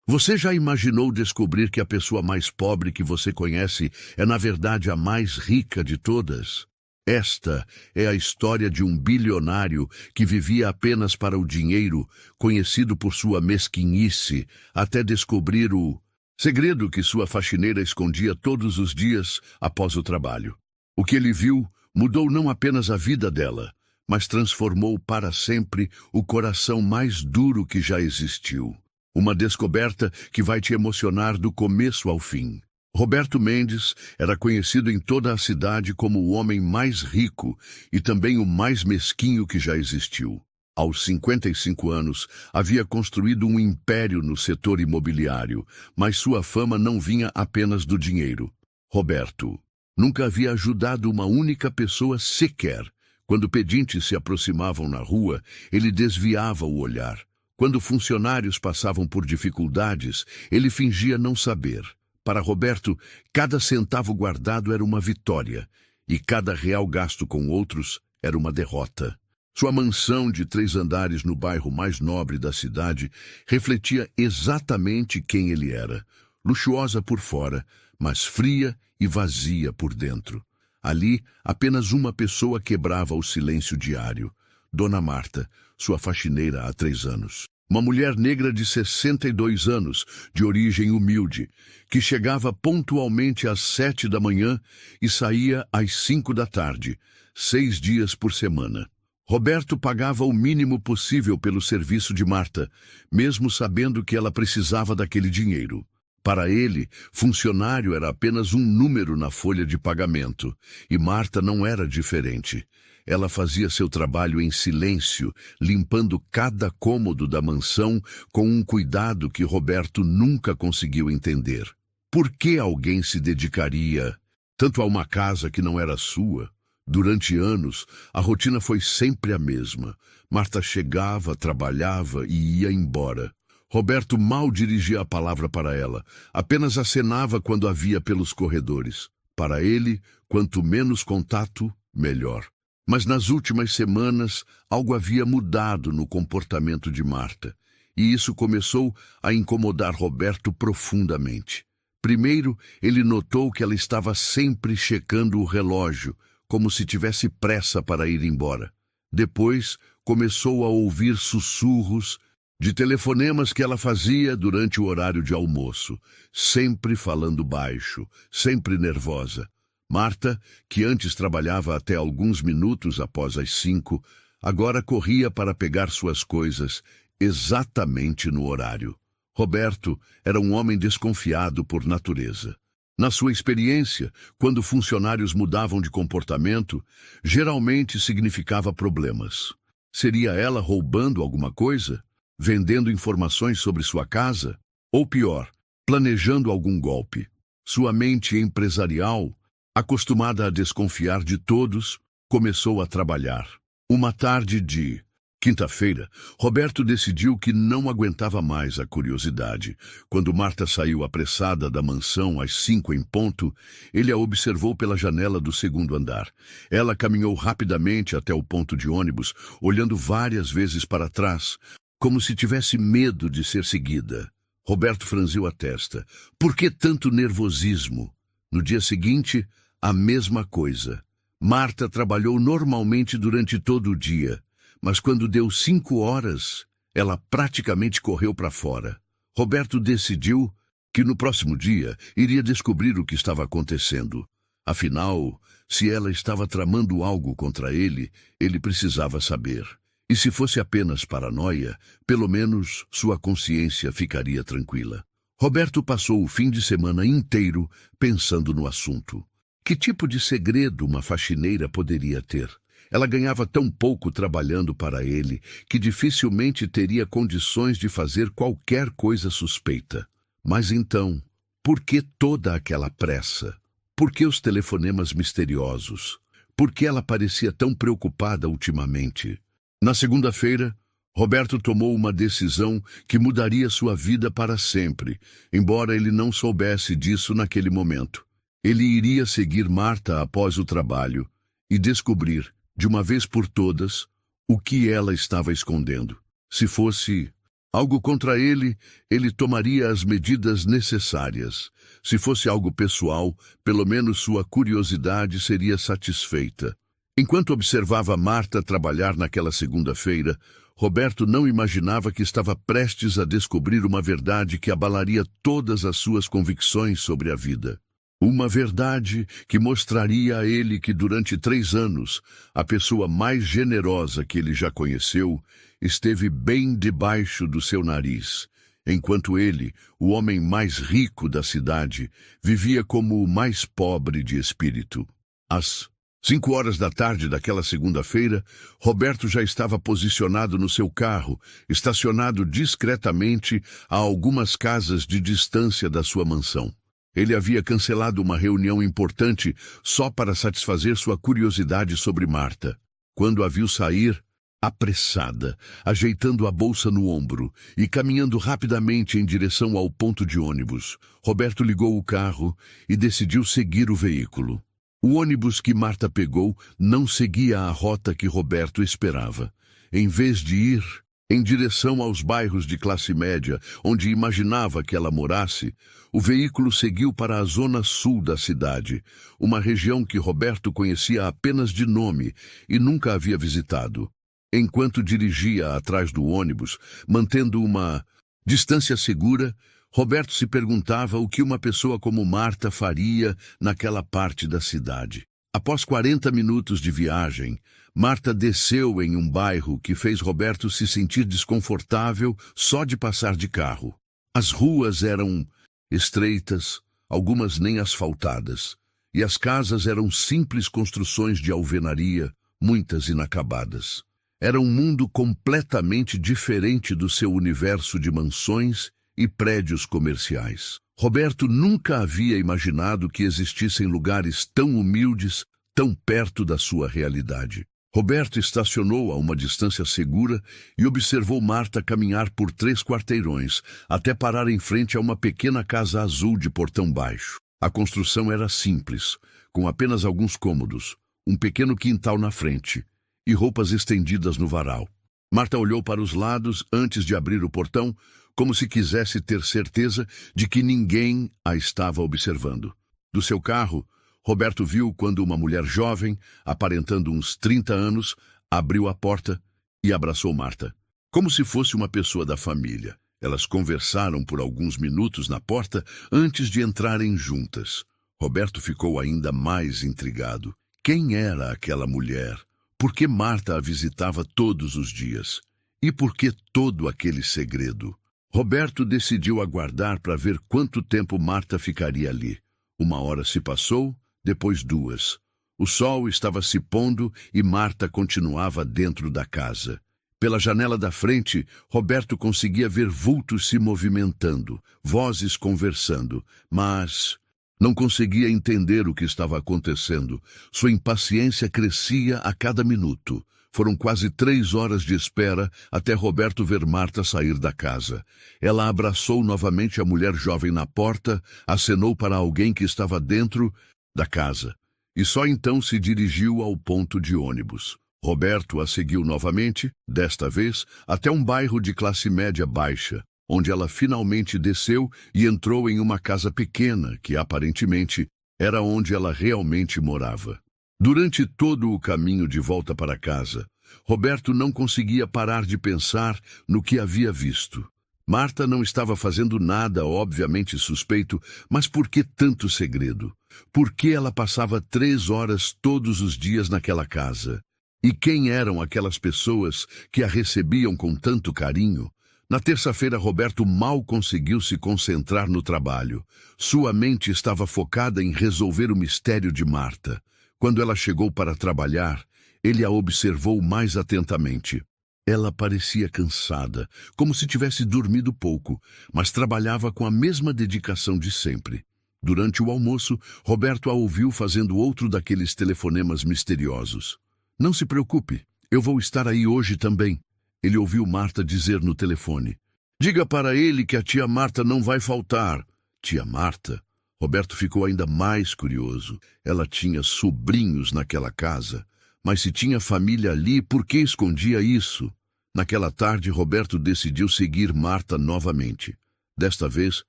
Você já imaginou descobrir que a pessoa mais pobre que você conhece é, na verdade, a mais rica de todas? Esta é a história de um bilionário que vivia apenas para o dinheiro, conhecido por sua mesquinhice, até descobrir o segredo que sua faxineira escondia todos os dias após o trabalho. O que ele viu mudou não apenas a vida dela, mas transformou para sempre o coração mais duro que já existiu. Uma descoberta que vai te emocionar do começo ao fim. Roberto Mendes era conhecido em toda a cidade como o homem mais rico e também o mais mesquinho que já existiu. Aos 55 anos, havia construído um império no setor imobiliário, mas sua fama não vinha apenas do dinheiro. Roberto nunca havia ajudado uma única pessoa sequer. Quando pedintes se aproximavam na rua, ele desviava o olhar. Quando funcionários passavam por dificuldades, ele fingia não saber. Para Roberto, cada centavo guardado era uma vitória, e cada real gasto com outros era uma derrota. Sua mansão de 3 andares no bairro mais nobre da cidade refletia exatamente quem ele era. Luxuosa por fora, mas fria e vazia por dentro. Ali, apenas uma pessoa quebrava o silêncio diário. Dona Marta, sua faxineira há 3 anos. Uma mulher negra de 62 anos, de origem humilde, que chegava pontualmente às 7 da manhã e saía às 5 da tarde, 6 dias por semana. Roberto pagava o mínimo possível pelo serviço de Marta, mesmo sabendo que ela precisava daquele dinheiro. Para ele, funcionário era apenas um número na folha de pagamento, e Marta não era diferente. Ela fazia seu trabalho em silêncio, limpando cada cômodo da mansão com um cuidado que Roberto nunca conseguiu entender. Por que alguém se dedicaria tanto a uma casa que não era sua? Durante anos, a rotina foi sempre a mesma. Marta chegava, trabalhava e ia embora. Roberto mal dirigia a palavra para ela, apenas acenava quando a via pelos corredores. Para ele, quanto menos contato, melhor. Mas nas últimas semanas, algo havia mudado no comportamento de Marta, e isso começou a incomodar Roberto profundamente. Primeiro, ele notou que ela estava sempre checando o relógio, como se tivesse pressa para ir embora. Depois, começou a ouvir sussurros de telefonemas que ela fazia durante o horário de almoço, sempre falando baixo, sempre nervosa. Marta, que antes trabalhava até alguns minutos após as 5, agora corria para pegar suas coisas exatamente no horário. Roberto era um homem desconfiado por natureza. Na sua experiência, quando funcionários mudavam de comportamento, geralmente significava problemas. Seria ela roubando alguma coisa? Vendendo informações sobre sua casa? Ou pior, planejando algum golpe? Sua mente empresarial, acostumada a desconfiar de todos, começou a trabalhar. Uma tarde de quinta-feira, Roberto decidiu que não aguentava mais a curiosidade. Quando Marta saiu apressada da mansão às 5 em ponto, ele a observou pela janela do 2º andar. Ela caminhou rapidamente até o ponto de ônibus, olhando várias vezes para trás, como se tivesse medo de ser seguida. Roberto franziu a testa. Por que tanto nervosismo? No dia seguinte, a mesma coisa. Marta trabalhou normalmente durante todo o dia, mas quando deu 5 horas, ela praticamente correu para fora. Roberto decidiu que no próximo dia iria descobrir o que estava acontecendo. Afinal, se ela estava tramando algo contra ele, ele precisava saber. E se fosse apenas paranoia, pelo menos sua consciência ficaria tranquila. Roberto passou o fim de semana inteiro pensando no assunto. Que tipo de segredo uma faxineira poderia ter? Ela ganhava tão pouco trabalhando para ele que dificilmente teria condições de fazer qualquer coisa suspeita. Mas então, por que toda aquela pressa? Por que os telefonemas misteriosos? Por que ela parecia tão preocupada ultimamente? Na segunda-feira, Roberto tomou uma decisão que mudaria sua vida para sempre, embora ele não soubesse disso naquele momento. Ele iria seguir Marta após o trabalho e descobrir, de uma vez por todas, o que ela estava escondendo. Se fosse Algo contra ele, ele tomaria as medidas necessárias. Se fosse algo pessoal, pelo menos sua curiosidade seria satisfeita. Enquanto observava Marta trabalhar naquela segunda-feira, Roberto não imaginava que estava prestes a descobrir uma verdade que abalaria todas as suas convicções sobre a vida. Uma verdade que mostraria a ele que durante 3 anos, a pessoa mais generosa que ele já conheceu, esteve bem debaixo do seu nariz, enquanto ele, o homem mais rico da cidade, vivia como o mais pobre de espírito. Às 5 horas da tarde daquela segunda-feira, Roberto já estava posicionado no seu carro, estacionado discretamente a algumas casas de distância da sua mansão. Ele havia cancelado uma reunião importante só para satisfazer sua curiosidade sobre Marta. Quando a viu sair, apressada, ajeitando a bolsa no ombro e caminhando rapidamente em direção ao ponto de ônibus, Roberto ligou o carro e decidiu seguir o veículo. O ônibus que Marta pegou não seguia a rota que Roberto esperava. Em vez de ir em direção aos bairros de classe média, onde imaginava que ela morasse, o veículo seguiu para a zona sul da cidade, uma região que Roberto conhecia apenas de nome e nunca havia visitado. Enquanto dirigia atrás do ônibus, mantendo uma distância segura, Roberto se perguntava o que uma pessoa como Marta faria naquela parte da cidade. Após 40 minutos de viagem, Marta desceu em um bairro que fez Roberto se sentir desconfortável só de passar de carro. As ruas eram estreitas, algumas nem asfaltadas, e as casas eram simples construções de alvenaria, muitas inacabadas. Era um mundo completamente diferente do seu universo de mansões e prédios comerciais. Roberto nunca havia imaginado que existissem lugares tão humildes, tão perto da sua realidade. Roberto estacionou a uma distância segura e observou Marta caminhar por 3 quarteirões, até parar em frente a uma pequena casa azul de portão baixo. A construção era simples, com apenas alguns cômodos, um pequeno quintal na frente e roupas estendidas no varal. Marta olhou para os lados antes de abrir o portão, como se quisesse ter certeza de que ninguém a estava observando. Do seu carro, Roberto viu quando uma mulher jovem, aparentando uns 30 anos, abriu a porta e abraçou Marta, como se fosse uma pessoa da família. Elas conversaram por alguns minutos na porta antes de entrarem juntas. Roberto ficou ainda mais intrigado. Quem era aquela mulher? Por que Marta a visitava todos os dias? E por que todo aquele segredo? Roberto decidiu aguardar para ver quanto tempo Marta ficaria ali. 1 hora se passou, depois 2. O sol estava se pondo e Marta continuava dentro da casa. Pela janela da frente, Roberto conseguia ver vultos se movimentando, vozes conversando, mas não conseguia entender o que estava acontecendo. Sua impaciência crescia a cada minuto. Foram quase 3 horas de espera até Roberto ver Marta sair da casa. Ela abraçou novamente a mulher jovem na porta, acenou para alguém que estava dentro da casa, e só então se dirigiu ao ponto de ônibus. Roberto a seguiu novamente, desta vez, até um bairro de classe média baixa, onde ela finalmente desceu e entrou em uma casa pequena que, aparentemente, era onde ela realmente morava. Durante todo o caminho de volta para casa, Roberto não conseguia parar de pensar no que havia visto. Marta não estava fazendo nada obviamente suspeito, mas por que tanto segredo? Por que ela passava 3 horas todos os dias naquela casa? E quem eram aquelas pessoas que a recebiam com tanto carinho? Na terça-feira, Roberto mal conseguiu se concentrar no trabalho. Sua mente estava focada em resolver o mistério de Marta. Quando ela chegou para trabalhar, ele a observou mais atentamente. Ela parecia cansada, como se tivesse dormido pouco, mas trabalhava com a mesma dedicação de sempre. Durante o almoço, Roberto a ouviu fazendo outro daqueles telefonemas misteriosos. "Não se preocupe, eu vou estar aí hoje também", ele ouviu Marta dizer no telefone. "Diga para ele que a tia Marta não vai faltar." Tia Marta? Roberto ficou ainda mais curioso. Ela tinha sobrinhos naquela casa. Mas se tinha família ali, por que escondia isso? Naquela tarde, Roberto decidiu seguir Marta novamente. Desta vez,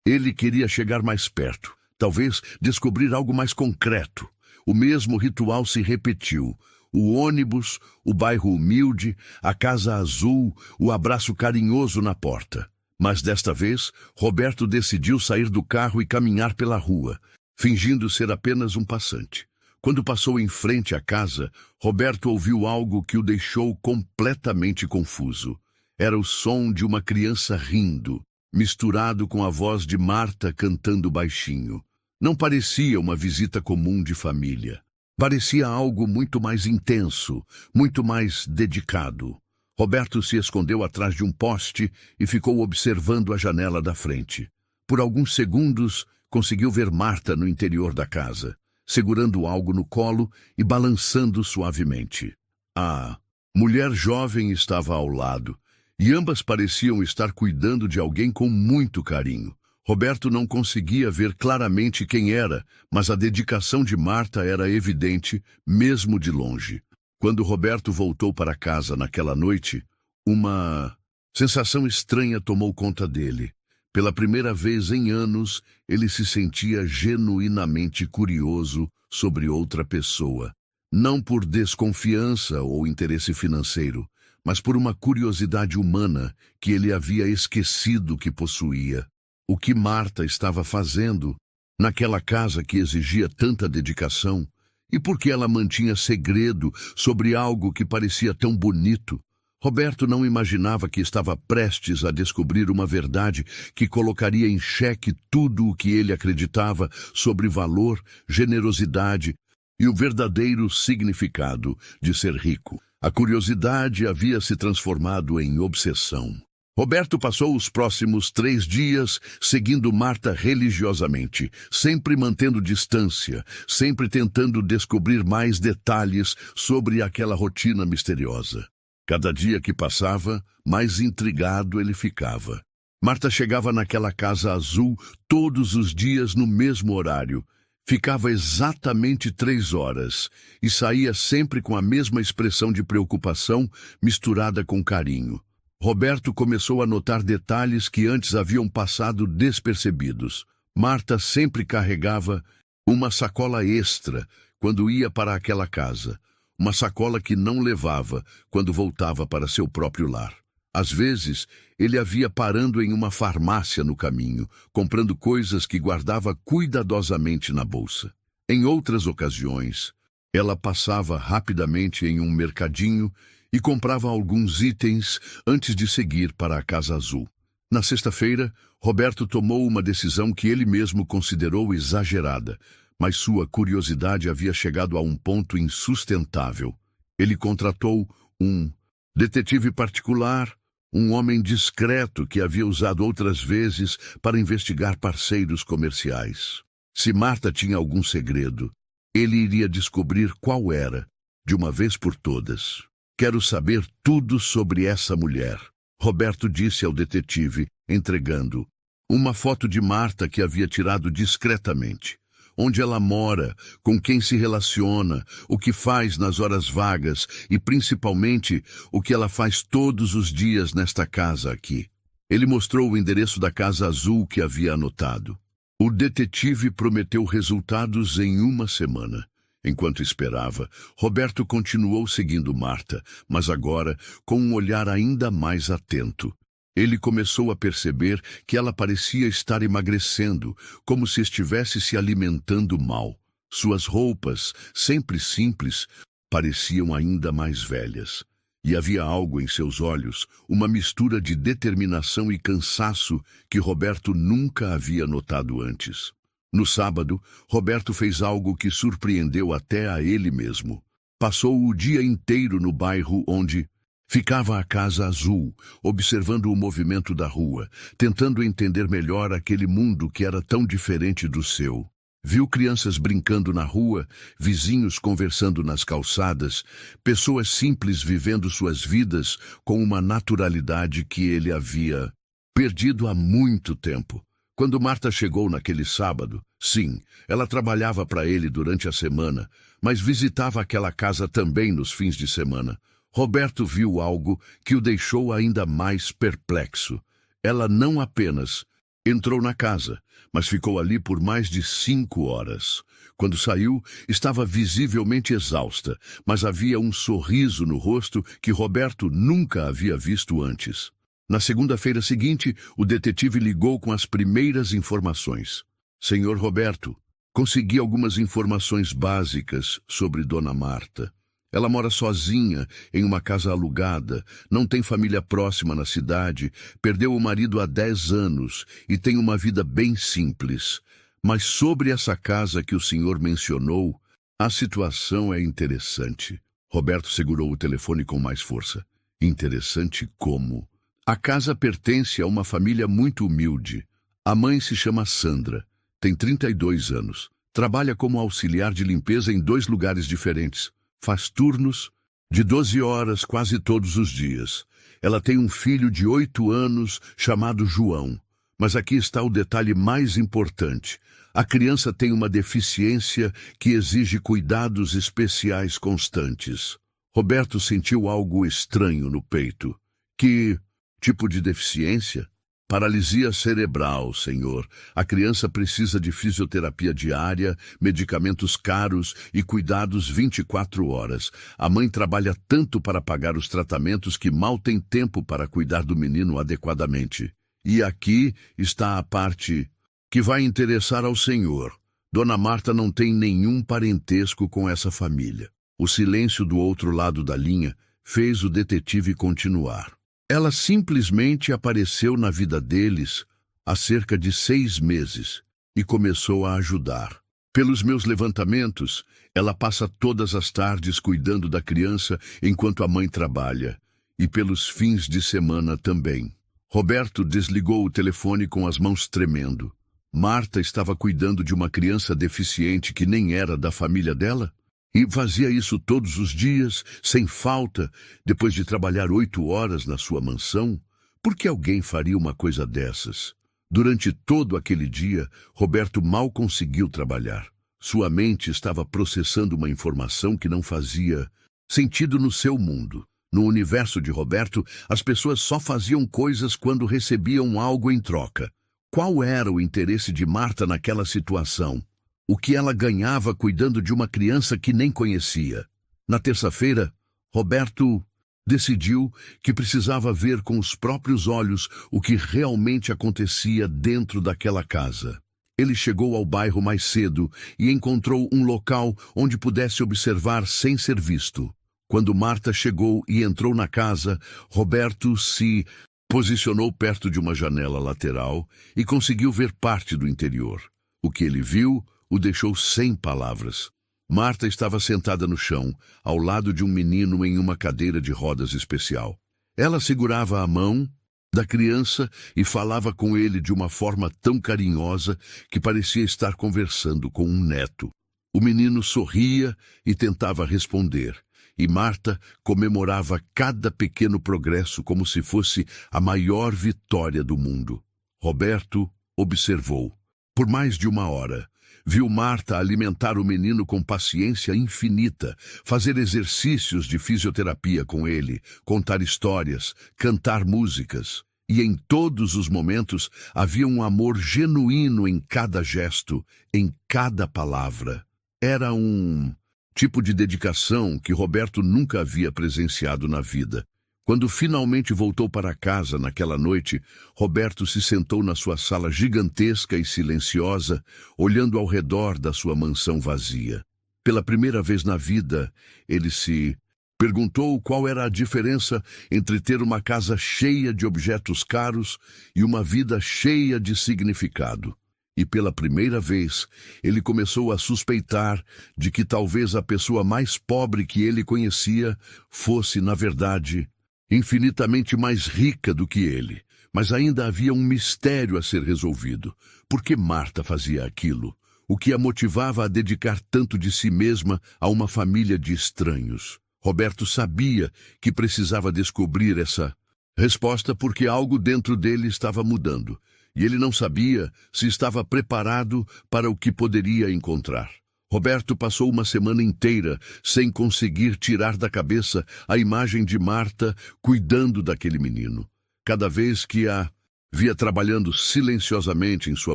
ele queria chegar mais perto, talvez descobrir algo mais concreto. O mesmo ritual se repetiu. O ônibus, o bairro humilde, a casa azul, o abraço carinhoso na porta. Mas desta vez, Roberto decidiu sair do carro e caminhar pela rua, fingindo ser apenas um passante. Quando passou em frente à casa, Roberto ouviu algo que o deixou completamente confuso. Era o som de uma criança rindo, misturado com a voz de Marta cantando baixinho. Não parecia uma visita comum de família. Parecia algo muito mais intenso, muito mais dedicado. Roberto se escondeu atrás de um poste e ficou observando a janela da frente. Por alguns segundos, conseguiu ver Marta no interior da casa, segurando algo no colo e balançando suavemente. A mulher jovem estava ao lado, e ambas pareciam estar cuidando de alguém com muito carinho. Roberto não conseguia ver claramente quem era, mas a dedicação de Marta era evidente, mesmo de longe. Quando Roberto voltou para casa naquela noite, uma sensação estranha tomou conta dele. Pela primeira vez em anos, ele se sentia genuinamente curioso sobre outra pessoa. Não por desconfiança ou interesse financeiro, mas por uma curiosidade humana que ele havia esquecido que possuía. O que Marta estava fazendo naquela casa que exigia tanta dedicação? E por que ela mantinha segredo sobre algo que parecia tão bonito? Roberto não imaginava que estava prestes a descobrir uma verdade que colocaria em xeque tudo o que ele acreditava sobre valor, generosidade e o verdadeiro significado de ser rico. A curiosidade havia se transformado em obsessão. Roberto passou os próximos 3 dias seguindo Marta religiosamente, sempre mantendo distância, sempre tentando descobrir mais detalhes sobre aquela rotina misteriosa. Cada dia que passava, mais intrigado ele ficava. Marta chegava naquela casa azul todos os dias no mesmo horário. Ficava exatamente 3 horas e saía sempre com a mesma expressão de preocupação misturada com carinho. Roberto começou a notar detalhes que antes haviam passado despercebidos. Marta sempre carregava uma sacola extra quando ia para aquela casa, uma sacola que não levava quando voltava para seu próprio lar. Às vezes, ele a via parando em uma farmácia no caminho, comprando coisas que guardava cuidadosamente na bolsa. Em outras ocasiões, ela passava rapidamente em um mercadinho e comprava alguns itens antes de seguir para a Casa Azul. Na sexta-feira, Roberto tomou uma decisão que ele mesmo considerou exagerada, mas sua curiosidade havia chegado a um ponto insustentável. Ele contratou um detetive particular, um homem discreto que havia usado outras vezes para investigar parceiros comerciais. Se Marta tinha algum segredo, ele iria descobrir qual era, de uma vez por todas. Quero saber tudo sobre essa mulher, Roberto disse ao detetive, entregando uma foto de Marta que havia tirado discretamente. Onde ela mora, com quem se relaciona, o que faz nas horas vagas e, principalmente, o que ela faz todos os dias nesta casa aqui. Ele mostrou o endereço da Casa Azul que havia anotado. O detetive prometeu resultados em 1 semana. Enquanto esperava, Roberto continuou seguindo Marta, mas agora com um olhar ainda mais atento. Ele começou a perceber que ela parecia estar emagrecendo, como se estivesse se alimentando mal. Suas roupas, sempre simples, pareciam ainda mais velhas. E havia algo em seus olhos, uma mistura de determinação e cansaço que Roberto nunca havia notado antes. No sábado, Roberto fez algo que surpreendeu até a ele mesmo. Passou o dia inteiro no bairro onde ficava a Casa Azul, observando o movimento da rua, tentando entender melhor aquele mundo que era tão diferente do seu. Viu crianças brincando na rua, vizinhos conversando nas calçadas, pessoas simples vivendo suas vidas com uma naturalidade que ele havia perdido há muito tempo. Quando Marta chegou naquele sábado, sim, ela trabalhava para ele durante a semana, mas visitava aquela casa também nos fins de semana. Roberto viu algo que o deixou ainda mais perplexo. Ela não apenas entrou na casa, mas ficou ali por mais de 5 horas. Quando saiu, estava visivelmente exausta, mas havia um sorriso no rosto que Roberto nunca havia visto antes. Na segunda-feira seguinte, o detetive ligou com as primeiras informações. Senhor Roberto, consegui algumas informações básicas sobre Dona Marta. Ela mora sozinha em uma casa alugada, não tem família próxima na cidade, perdeu o marido há 10 anos e tem uma vida bem simples. Mas sobre essa casa que o senhor mencionou, a situação é interessante. Roberto segurou o telefone com mais força. Interessante como? A casa pertence a uma família muito humilde. A mãe se chama Sandra, tem 32 anos. Trabalha como auxiliar de limpeza em 2 lugares diferentes. Faz turnos de 12 horas quase todos os dias. Ela tem um filho de 8 anos chamado João. Mas aqui está o detalhe mais importante. A criança tem uma deficiência que exige cuidados especiais constantes. Roberto sentiu algo estranho no peito. Que tipo de deficiência? Paralisia cerebral, senhor. A criança precisa de fisioterapia diária, medicamentos caros e cuidados 24 horas. A mãe trabalha tanto para pagar os tratamentos que mal tem tempo para cuidar do menino adequadamente. E aqui está a parte que vai interessar ao senhor. Dona Marta não tem nenhum parentesco com essa família. O silêncio do outro lado da linha fez o detetive continuar. Ela simplesmente apareceu na vida deles há cerca de 6 meses e começou a ajudar. Pelos meus levantamentos, ela passa todas as tardes cuidando da criança enquanto a mãe trabalha, e pelos fins de semana também. Roberto desligou o telefone com as mãos tremendo. Marta estava cuidando de uma criança deficiente que nem era da família dela? E fazia isso todos os dias, sem falta, depois de trabalhar 8 horas na sua mansão? Por que alguém faria uma coisa dessas? Durante todo aquele dia, Roberto mal conseguiu trabalhar. Sua mente estava processando uma informação que não fazia sentido no seu mundo. No universo de Roberto, as pessoas só faziam coisas quando recebiam algo em troca. Qual era o interesse de Marta naquela situação? O que ela ganhava cuidando de uma criança que nem conhecia? Na terça-feira, Roberto decidiu que precisava ver com os próprios olhos o que realmente acontecia dentro daquela casa. Ele chegou ao bairro mais cedo e encontrou um local onde pudesse observar sem ser visto. Quando Marta chegou e entrou na casa, Roberto se posicionou perto de uma janela lateral e conseguiu ver parte do interior. O que ele viu o deixou sem palavras. Marta estava sentada no chão, ao lado de um menino em uma cadeira de rodas especial. Ela segurava a mão da criança e falava com ele de uma forma tão carinhosa que parecia estar conversando com um neto. O menino sorria e tentava responder, e Marta comemorava cada pequeno progresso como se fosse a maior vitória do mundo. Roberto observou. Por mais de 1 hora, viu Marta alimentar o menino com paciência infinita, fazer exercícios de fisioterapia com ele, contar histórias, cantar músicas. E em todos os momentos havia um amor genuíno em cada gesto, em cada palavra. Era um tipo de dedicação que Roberto nunca havia presenciado na vida. Quando finalmente voltou para casa naquela noite, Roberto se sentou na sua sala gigantesca e silenciosa, olhando ao redor da sua mansão vazia. Pela primeira vez na vida, ele se perguntou qual era a diferença entre ter uma casa cheia de objetos caros e uma vida cheia de significado. E pela primeira vez, ele começou a suspeitar de que talvez a pessoa mais pobre que ele conhecia fosse, na verdade, infinitamente mais rica do que ele. Mas ainda havia um mistério a ser resolvido. Por que Marta fazia aquilo? O que a motivava a dedicar tanto de si mesma a uma família de estranhos? Roberto sabia que precisava descobrir essa resposta porque algo dentro dele estava mudando, e ele não sabia se estava preparado para o que poderia encontrar. Roberto passou uma semana inteira sem conseguir tirar da cabeça a imagem de Marta cuidando daquele menino. Cada vez que a via trabalhando silenciosamente em sua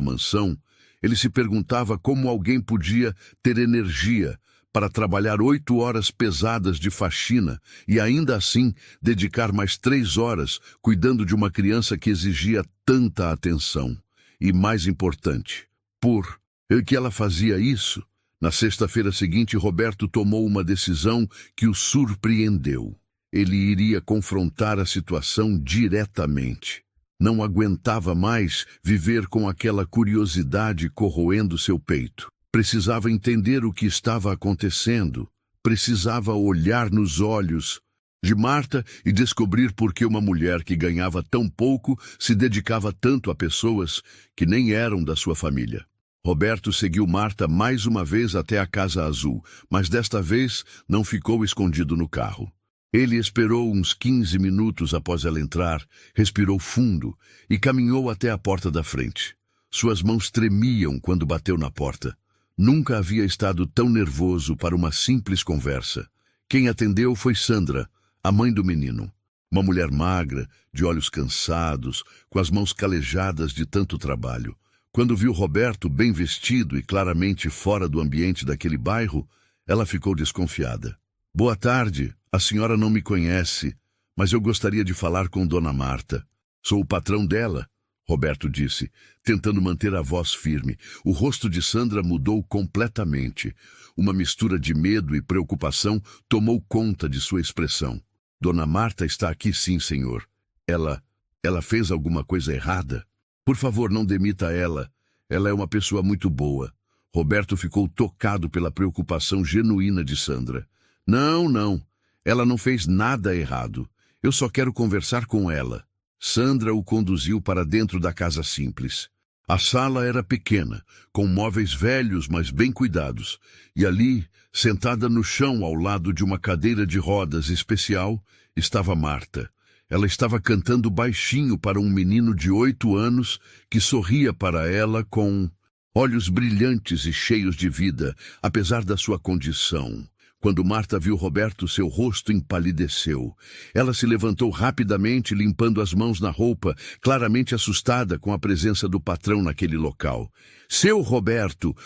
mansão, ele se perguntava como alguém podia ter energia para trabalhar 8 horas pesadas de faxina e ainda assim dedicar mais 3 horas cuidando de uma criança que exigia tanta atenção. E mais importante, por que ela fazia isso? Na sexta-feira seguinte, Roberto tomou uma decisão que o surpreendeu. Ele iria confrontar a situação diretamente. Não aguentava mais viver com aquela curiosidade corroendo seu peito. Precisava entender o que estava acontecendo. Precisava olhar nos olhos de Marta e descobrir por que uma mulher que ganhava tão pouco se dedicava tanto a pessoas que nem eram da sua família. Roberto seguiu Marta mais uma vez até a Casa Azul, mas desta vez não ficou escondido no carro. Ele esperou uns 15 minutos após ela entrar, respirou fundo e caminhou até a porta da frente. Suas mãos tremiam quando bateu na porta. Nunca havia estado tão nervoso para uma simples conversa. Quem atendeu foi Sandra, a mãe do menino. Uma mulher magra, de olhos cansados, com as mãos calejadas de tanto trabalho. Quando viu Roberto bem vestido e claramente fora do ambiente daquele bairro, ela ficou desconfiada. Boa tarde, a senhora não me conhece, mas eu gostaria de falar com Dona Marta. Sou o patrão dela, Roberto disse, tentando manter a voz firme. O rosto de Sandra mudou completamente. Uma mistura de medo e preocupação tomou conta de sua expressão. Dona Marta está aqui sim, senhor. Ela fez alguma coisa errada? Por favor, não demita ela. Ela é uma pessoa muito boa. Roberto ficou tocado pela preocupação genuína de Sandra. Não. Ela não fez nada errado. Eu só quero conversar com ela. Sandra o conduziu para dentro da casa simples. A sala era pequena, com móveis velhos, mas bem cuidados. E ali, sentada no chão ao lado de uma cadeira de rodas especial, estava Marta. Ela estava cantando baixinho para um menino de 8 anos que sorria para ela com olhos brilhantes e cheios de vida, apesar da sua condição. Quando Marta viu Roberto, seu rosto empalideceu. Ela se levantou rapidamente, limpando as mãos na roupa, claramente assustada com a presença do patrão naquele local. Seu Roberto,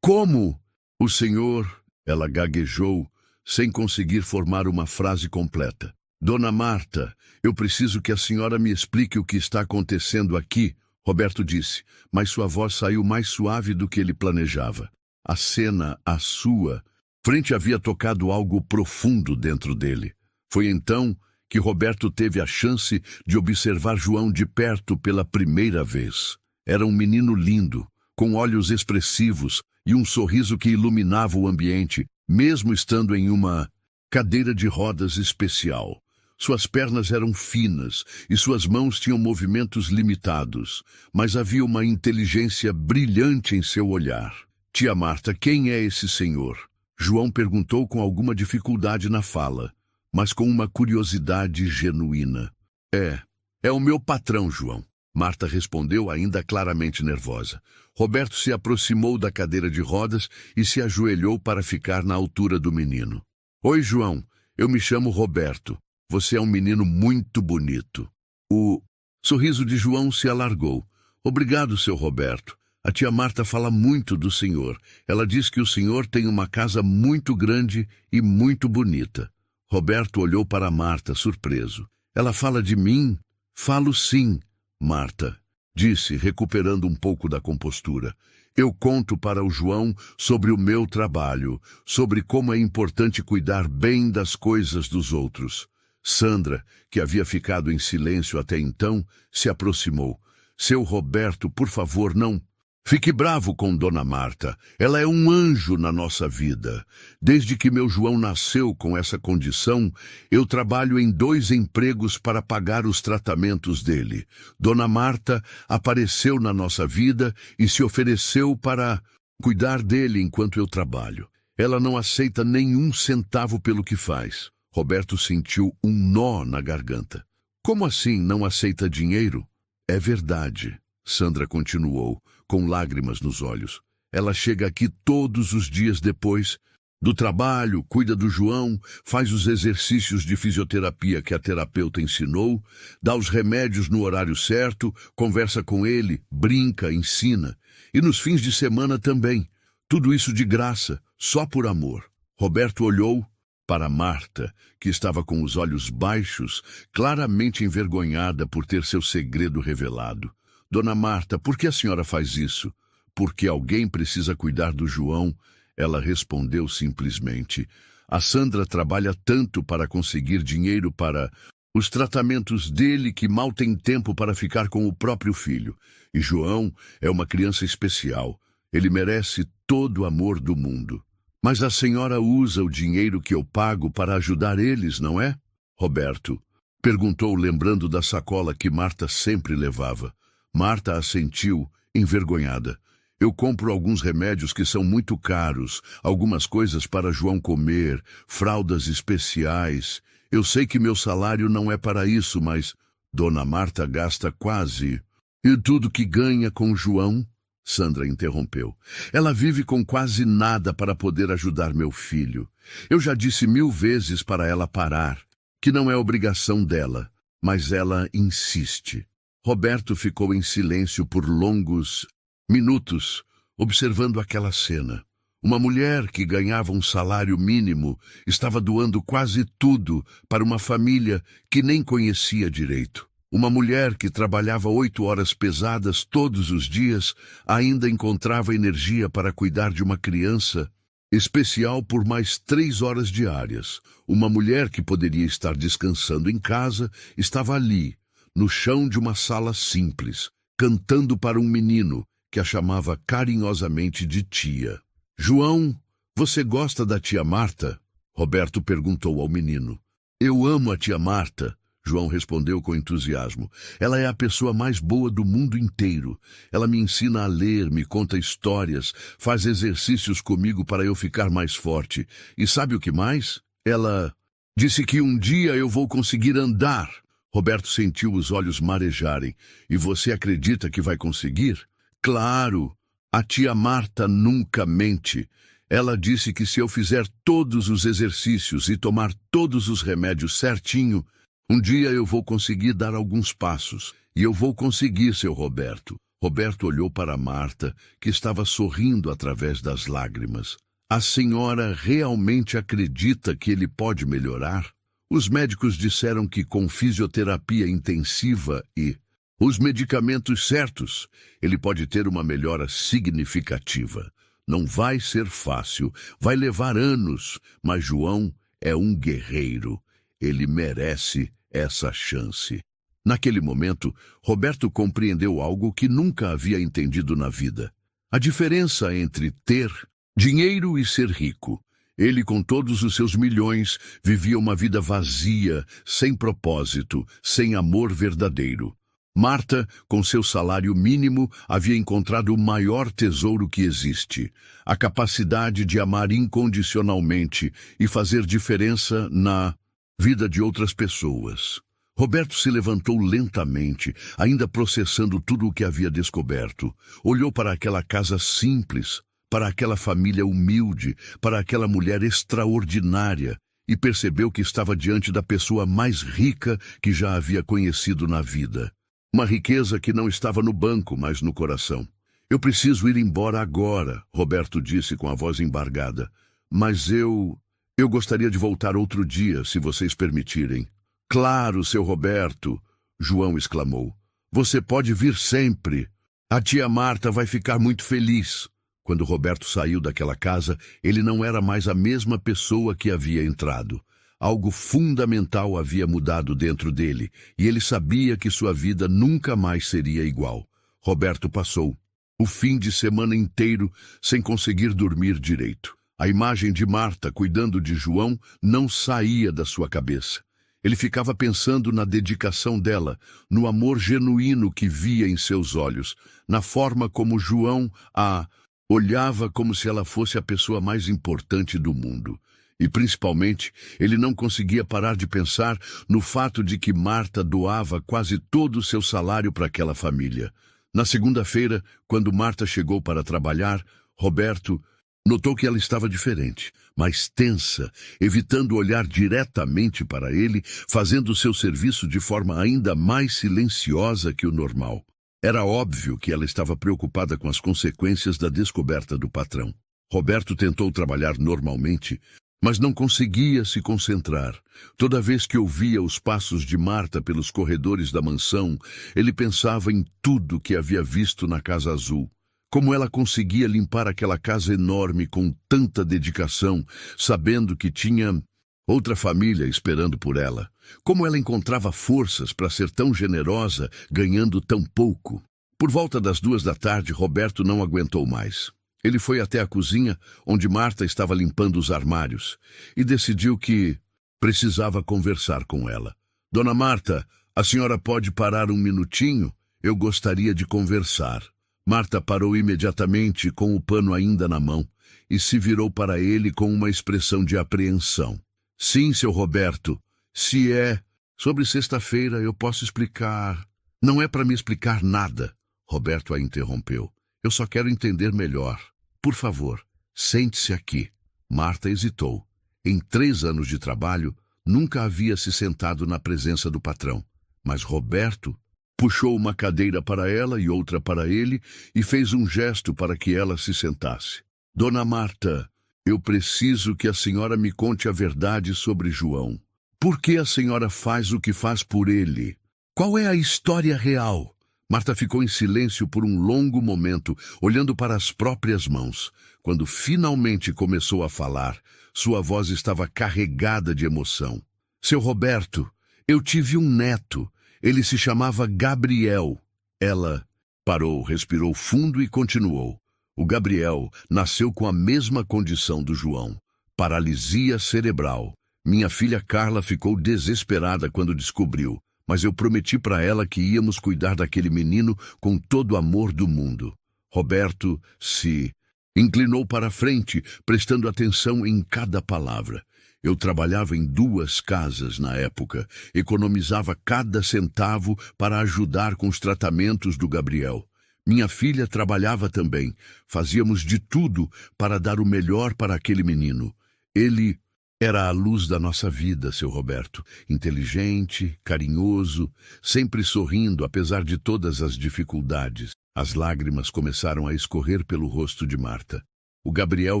como? O senhor, ela gaguejou, sem conseguir formar uma frase completa. Dona Marta, eu preciso que a senhora me explique o que está acontecendo aqui, Roberto disse, mas sua voz saiu mais suave do que ele planejava. A cena, a sua frente havia tocado algo profundo dentro dele. Foi então que Roberto teve a chance de observar João de perto pela primeira vez. Era um menino lindo, com olhos expressivos e um sorriso que iluminava o ambiente, mesmo estando em uma cadeira de rodas especial. Suas pernas eram finas e suas mãos tinham movimentos limitados, mas havia uma inteligência brilhante em seu olhar. Tia Marta, quem é esse senhor? João perguntou com alguma dificuldade na fala, mas com uma curiosidade genuína. É o meu patrão, João. Marta respondeu, ainda claramente nervosa. Roberto se aproximou da cadeira de rodas e se ajoelhou para ficar na altura do menino. Oi, João. Eu me chamo Roberto. Você é um menino muito bonito. O sorriso de João se alargou. Obrigado, seu Roberto. A tia Marta fala muito do senhor. Ela diz que o senhor tem uma casa muito grande e muito bonita. Roberto olhou para Marta, surpreso. Ela fala de mim? Falo sim, Marta, disse, recuperando um pouco da compostura. Eu conto para o João sobre o meu trabalho, sobre como é importante cuidar bem das coisas dos outros. Sandra, que havia ficado em silêncio até então, se aproximou. Seu Roberto, por favor, não fique bravo com Dona Marta. Ela é um anjo na nossa vida. Desde que meu João nasceu com essa condição, eu trabalho em 2 empregos para pagar os tratamentos dele. Dona Marta apareceu na nossa vida e se ofereceu para cuidar dele enquanto eu trabalho. Ela não aceita nenhum centavo pelo que faz. Roberto sentiu um nó na garganta. Como assim não aceita dinheiro? É verdade, Sandra continuou, com lágrimas nos olhos. Ela chega aqui todos os dias depois do trabalho, cuida do João, faz os exercícios de fisioterapia que a terapeuta ensinou, dá os remédios no horário certo, conversa com ele, brinca, ensina. E nos fins de semana também. Tudo isso de graça, só por amor. Roberto olhou para Marta, que estava com os olhos baixos, claramente envergonhada por ter seu segredo revelado. Dona Marta, por que a senhora faz isso? Porque alguém precisa cuidar do João. Ela respondeu simplesmente. A Sandra trabalha tanto para conseguir dinheiro para os tratamentos dele que mal tem tempo para ficar com o próprio filho. E João é uma criança especial. Ele merece todo o amor do mundo. Mas a senhora usa o dinheiro que eu pago para ajudar eles, não é? Roberto perguntou, lembrando da sacola que Marta sempre levava. Marta assentiu, envergonhada. Eu compro alguns remédios que são muito caros, algumas coisas para João comer, fraldas especiais. Eu sei que meu salário não é para isso, mas Dona Marta gasta quase. E tudo que ganha com João? Sandra interrompeu. Ela vive com quase nada para poder ajudar meu filho. Eu já disse 1000 vezes para ela parar, que não é obrigação dela, mas ela insiste. Roberto ficou em silêncio por longos minutos, observando aquela cena. Uma mulher que ganhava um salário mínimo estava doando quase tudo para uma família que nem conhecia direito. Uma mulher que trabalhava 8 horas pesadas todos os dias ainda encontrava energia para cuidar de uma criança especial por mais 3 horas diárias. Uma mulher que poderia estar descansando em casa estava ali, no chão de uma sala simples, cantando para um menino que a chamava carinhosamente de tia. João, você gosta da tia Marta? Roberto perguntou ao menino. Eu amo a tia Marta, João respondeu com entusiasmo. Ela é a pessoa mais boa do mundo inteiro. Ela me ensina a ler, me conta histórias, faz exercícios comigo para eu ficar mais forte. E sabe o que mais? Ela disse que um dia eu vou conseguir andar. Roberto sentiu os olhos marejarem. E você acredita que vai conseguir? Claro, a tia Marta nunca mente. Ela disse que se eu fizer todos os exercícios e tomar todos os remédios certinho, um dia eu vou conseguir dar alguns passos. E eu vou conseguir, seu Roberto. Roberto olhou para Marta, que estava sorrindo através das lágrimas. A senhora realmente acredita que ele pode melhorar? Os médicos disseram que com fisioterapia intensiva e os medicamentos certos, ele pode ter uma melhora significativa. Não vai ser fácil, vai levar anos, mas João é um guerreiro. Ele merece essa chance. Naquele momento, Roberto compreendeu algo que nunca havia entendido na vida. A diferença entre ter dinheiro e ser rico. Ele, com todos os seus milhões, vivia uma vida vazia, sem propósito, sem amor verdadeiro. Marta, com seu salário mínimo, havia encontrado o maior tesouro que existe, a capacidade de amar incondicionalmente e fazer diferença na vida de outras pessoas. Roberto se levantou lentamente, ainda processando tudo o que havia descoberto. Olhou para aquela casa simples, para aquela família humilde, para aquela mulher extraordinária, e percebeu que estava diante da pessoa mais rica que já havia conhecido na vida. Uma riqueza que não estava no banco, mas no coração. Eu preciso ir embora agora, Roberto disse com a voz embargada. Mas eu gostaria de voltar outro dia, se vocês permitirem. Claro, seu Roberto, João exclamou. Você pode vir sempre. A tia Marta vai ficar muito feliz. Quando Roberto saiu daquela casa, ele não era mais a mesma pessoa que havia entrado. Algo fundamental havia mudado dentro dele, e ele sabia que sua vida nunca mais seria igual. Roberto passou o fim de semana inteiro sem conseguir dormir direito. A imagem de Marta cuidando de João não saía da sua cabeça. Ele ficava pensando na dedicação dela, no amor genuíno que via em seus olhos, na forma como João a olhava como se ela fosse a pessoa mais importante do mundo. E, principalmente, ele não conseguia parar de pensar no fato de que Marta doava quase todo o seu salário para aquela família. Na segunda-feira, quando Marta chegou para trabalhar, Roberto notou que ela estava diferente, mais tensa, evitando olhar diretamente para ele, fazendo seu serviço de forma ainda mais silenciosa que o normal. Era óbvio que ela estava preocupada com as consequências da descoberta do patrão. Roberto tentou trabalhar normalmente, mas não conseguia se concentrar. Toda vez que ouvia os passos de Marta pelos corredores da mansão, ele pensava em tudo que havia visto na Casa Azul. Como ela conseguia limpar aquela casa enorme com tanta dedicação, sabendo que tinha outra família esperando por ela. Como ela encontrava forças para ser tão generosa, ganhando tão pouco. Por volta das 2 da tarde, Roberto não aguentou mais. Ele foi até a cozinha, onde Marta estava limpando os armários, e decidiu que precisava conversar com ela. Dona Marta, a senhora pode parar um minutinho? Eu gostaria de conversar. Marta parou imediatamente, com o pano ainda na mão, e se virou para ele com uma expressão de apreensão. Sim, seu Roberto, se é sobre sexta-feira eu posso explicar. Não é para me explicar nada, Roberto a interrompeu. Eu só quero entender melhor. Por favor, sente-se aqui. Marta hesitou. Em 3 anos de trabalho, nunca havia se sentado na presença do patrão. Mas Roberto puxou uma cadeira para ela e outra para ele e fez um gesto para que ela se sentasse. Dona Marta, eu preciso que a senhora me conte a verdade sobre João. Por que a senhora faz o que faz por ele? Qual é a história real? Marta ficou em silêncio por um longo momento, olhando para as próprias mãos. Quando finalmente começou a falar, sua voz estava carregada de emoção. Seu Roberto, eu tive um neto. Ele se chamava Gabriel. Ela parou, respirou fundo e continuou. O Gabriel nasceu com a mesma condição do João, paralisia cerebral. Minha filha Carla ficou desesperada quando descobriu, mas eu prometi para ela que íamos cuidar daquele menino com todo o amor do mundo. Roberto se inclinou para a frente, prestando atenção em cada palavra. Eu trabalhava em 2 casas na época, economizava cada centavo para ajudar com os tratamentos do Gabriel. Minha filha trabalhava também. Fazíamos de tudo para dar o melhor para aquele menino. Ele era a luz da nossa vida, seu Roberto. Inteligente, carinhoso, sempre sorrindo apesar de todas as dificuldades. As lágrimas começaram a escorrer pelo rosto de Marta. O Gabriel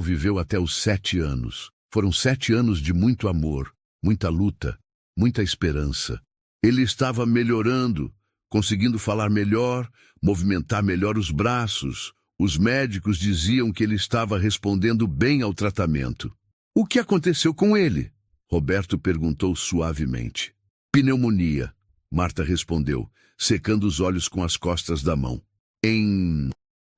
viveu até os 7 anos. Foram 7 anos de muito amor, muita luta, muita esperança. Ele estava melhorando, conseguindo falar melhor, movimentar melhor os braços. Os médicos diziam que ele estava respondendo bem ao tratamento. O que aconteceu com ele? Roberto perguntou suavemente. Pneumonia, Marta respondeu, secando os olhos com as costas da mão. Em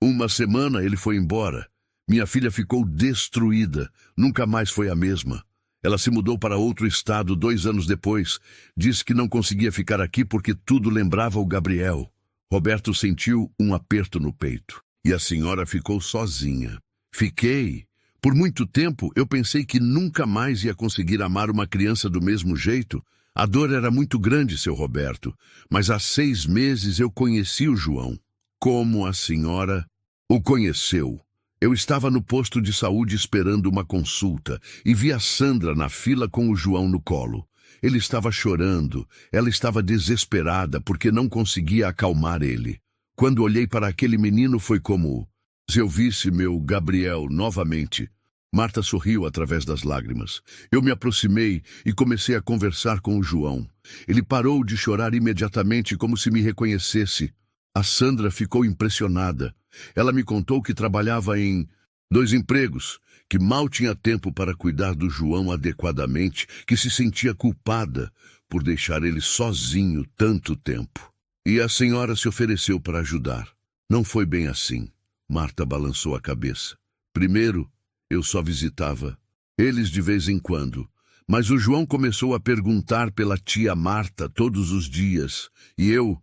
1 semana ele foi embora. Minha filha ficou destruída, nunca mais foi a mesma. Ela se mudou para outro estado 2 anos depois. Disse que não conseguia ficar aqui porque tudo lembrava o Gabriel. Roberto sentiu um aperto no peito. E a senhora ficou sozinha. Fiquei. Por muito tempo eu pensei que nunca mais ia conseguir amar uma criança do mesmo jeito. A dor era muito grande, seu Roberto. Mas há 6 meses eu conheci o João. Como a senhora o conheceu? Eu estava no posto de saúde esperando uma consulta e vi a Sandra na fila com o João no colo. Ele estava chorando, ela estava desesperada porque não conseguia acalmar ele. Quando olhei para aquele menino foi como se eu visse meu Gabriel novamente. Marta sorriu através das lágrimas. Eu me aproximei e comecei a conversar com o João. Ele parou de chorar imediatamente como se me reconhecesse. A Sandra ficou impressionada. Ela me contou que trabalhava em 2 empregos, que mal tinha tempo para cuidar do João adequadamente, que se sentia culpada por deixar ele sozinho tanto tempo. E a senhora se ofereceu para ajudar. Não foi bem assim. Marta balançou a cabeça. Primeiro, eu só visitava eles de vez em quando, mas o João começou a perguntar pela tia Marta todos os dias, e eu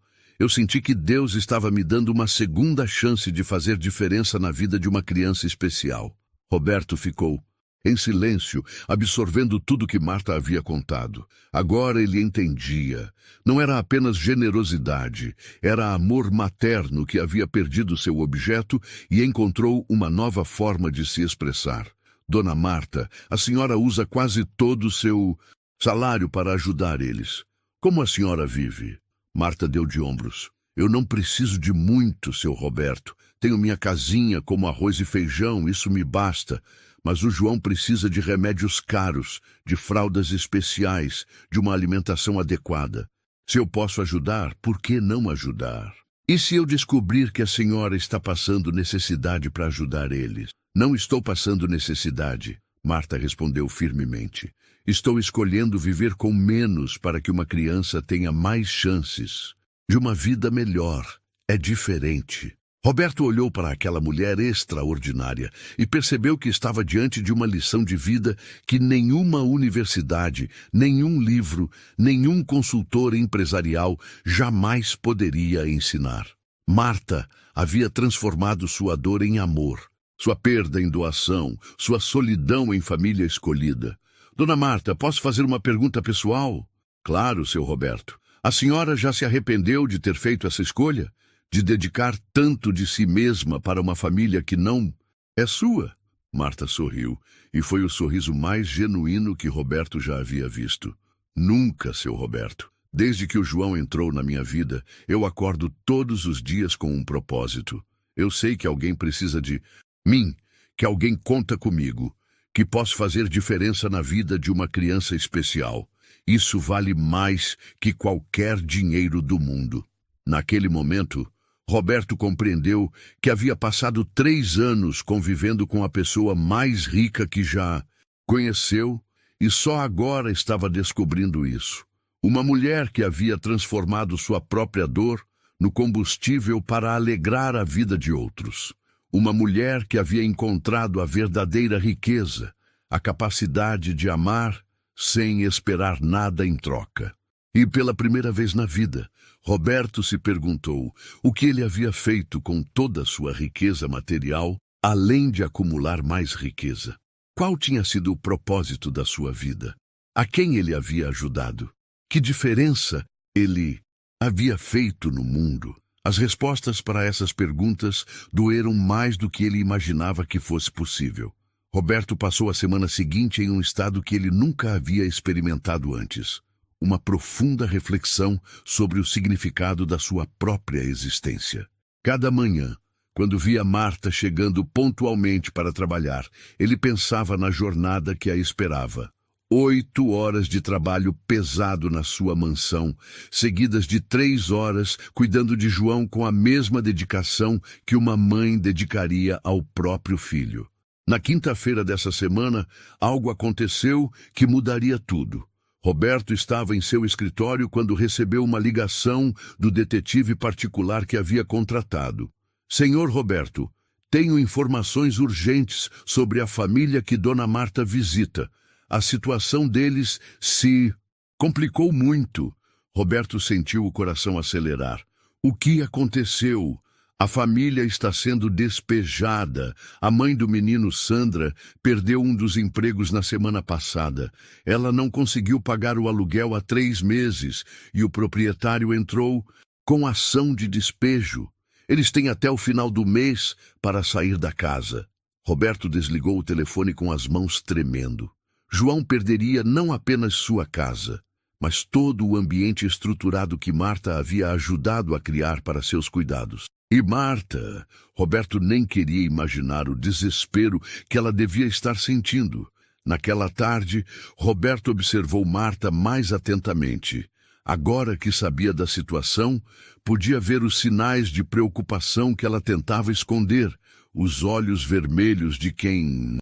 senti que Deus estava me dando uma segunda chance de fazer diferença na vida de uma criança especial. Roberto ficou em silêncio, absorvendo tudo que Marta havia contado. Agora ele entendia. Não era apenas generosidade, era amor materno que havia perdido seu objeto e encontrou uma nova forma de se expressar. Dona Marta, a senhora usa quase todo o seu salário para ajudar eles. Como a senhora vive? Marta deu de ombros. Eu não preciso de muito, seu Roberto. Tenho minha casinha como arroz e feijão, isso me basta. Mas o João precisa de remédios caros, de fraldas especiais, de uma alimentação adequada. Se eu posso ajudar, por que não ajudar? E se eu descobrir que a senhora está passando necessidade para ajudar eles? Não estou passando necessidade, Marta respondeu firmemente. Estou escolhendo viver com menos para que uma criança tenha mais chances de uma vida melhor. É diferente. Roberto olhou para aquela mulher extraordinária e percebeu que estava diante de uma lição de vida que nenhuma universidade, nenhum livro, nenhum consultor empresarial jamais poderia ensinar. Marta havia transformado sua dor em amor, sua perda em doação, sua solidão em família escolhida. Dona Marta, posso fazer uma pergunta pessoal? Claro, seu Roberto. A senhora já se arrependeu de ter feito essa escolha? De dedicar tanto de si mesma para uma família que não é sua? Marta sorriu, e foi o sorriso mais genuíno que Roberto já havia visto. Nunca, seu Roberto. Desde que o João entrou na minha vida, eu acordo todos os dias com um propósito. Eu sei que alguém precisa de mim, que alguém conta comigo, que posso fazer diferença na vida de uma criança especial. Isso vale mais que qualquer dinheiro do mundo. Naquele momento, Roberto compreendeu que havia passado 3 anos convivendo com a pessoa mais rica que já conheceu e só agora estava descobrindo isso. Uma mulher que havia transformado sua própria dor no combustível para alegrar a vida de outros. Uma mulher que havia encontrado a verdadeira riqueza, a capacidade de amar sem esperar nada em troca. E pela primeira vez na vida, Roberto se perguntou o que ele havia feito com toda a sua riqueza material, além de acumular mais riqueza. Qual tinha sido o propósito da sua vida? A quem ele havia ajudado? Que diferença ele havia feito no mundo? As respostas para essas perguntas doeram mais do que ele imaginava que fosse possível. Roberto passou a semana seguinte em um estado que ele nunca havia experimentado antes. Uma profunda reflexão sobre o significado da sua própria existência. Cada manhã, quando via Marta chegando pontualmente para trabalhar, ele pensava na jornada que a esperava. 8 horas de trabalho pesado na sua mansão, seguidas de 3 horas cuidando de João com a mesma dedicação que uma mãe dedicaria ao próprio filho. Na quinta-feira dessa semana, algo aconteceu que mudaria tudo. Roberto estava em seu escritório quando recebeu uma ligação do detetive particular que havia contratado. Senhor Roberto, tenho informações urgentes sobre a família que Dona Marta visita. A situação deles se complicou muito. Roberto sentiu o coração acelerar. O que aconteceu? A família está sendo despejada. A mãe do menino, Sandra, perdeu um dos empregos na semana passada. Ela não conseguiu pagar o aluguel há 3 meses e o proprietário entrou com ação de despejo. Eles têm até o final do mês para sair da casa. Roberto desligou o telefone com as mãos tremendo. João perderia não apenas sua casa, mas todo o ambiente estruturado que Marta havia ajudado a criar para seus cuidados. E Marta, Roberto nem queria imaginar o desespero que ela devia estar sentindo. Naquela tarde, Roberto observou Marta mais atentamente. Agora que sabia da situação, podia ver os sinais de preocupação que ela tentava esconder, os olhos vermelhos de quem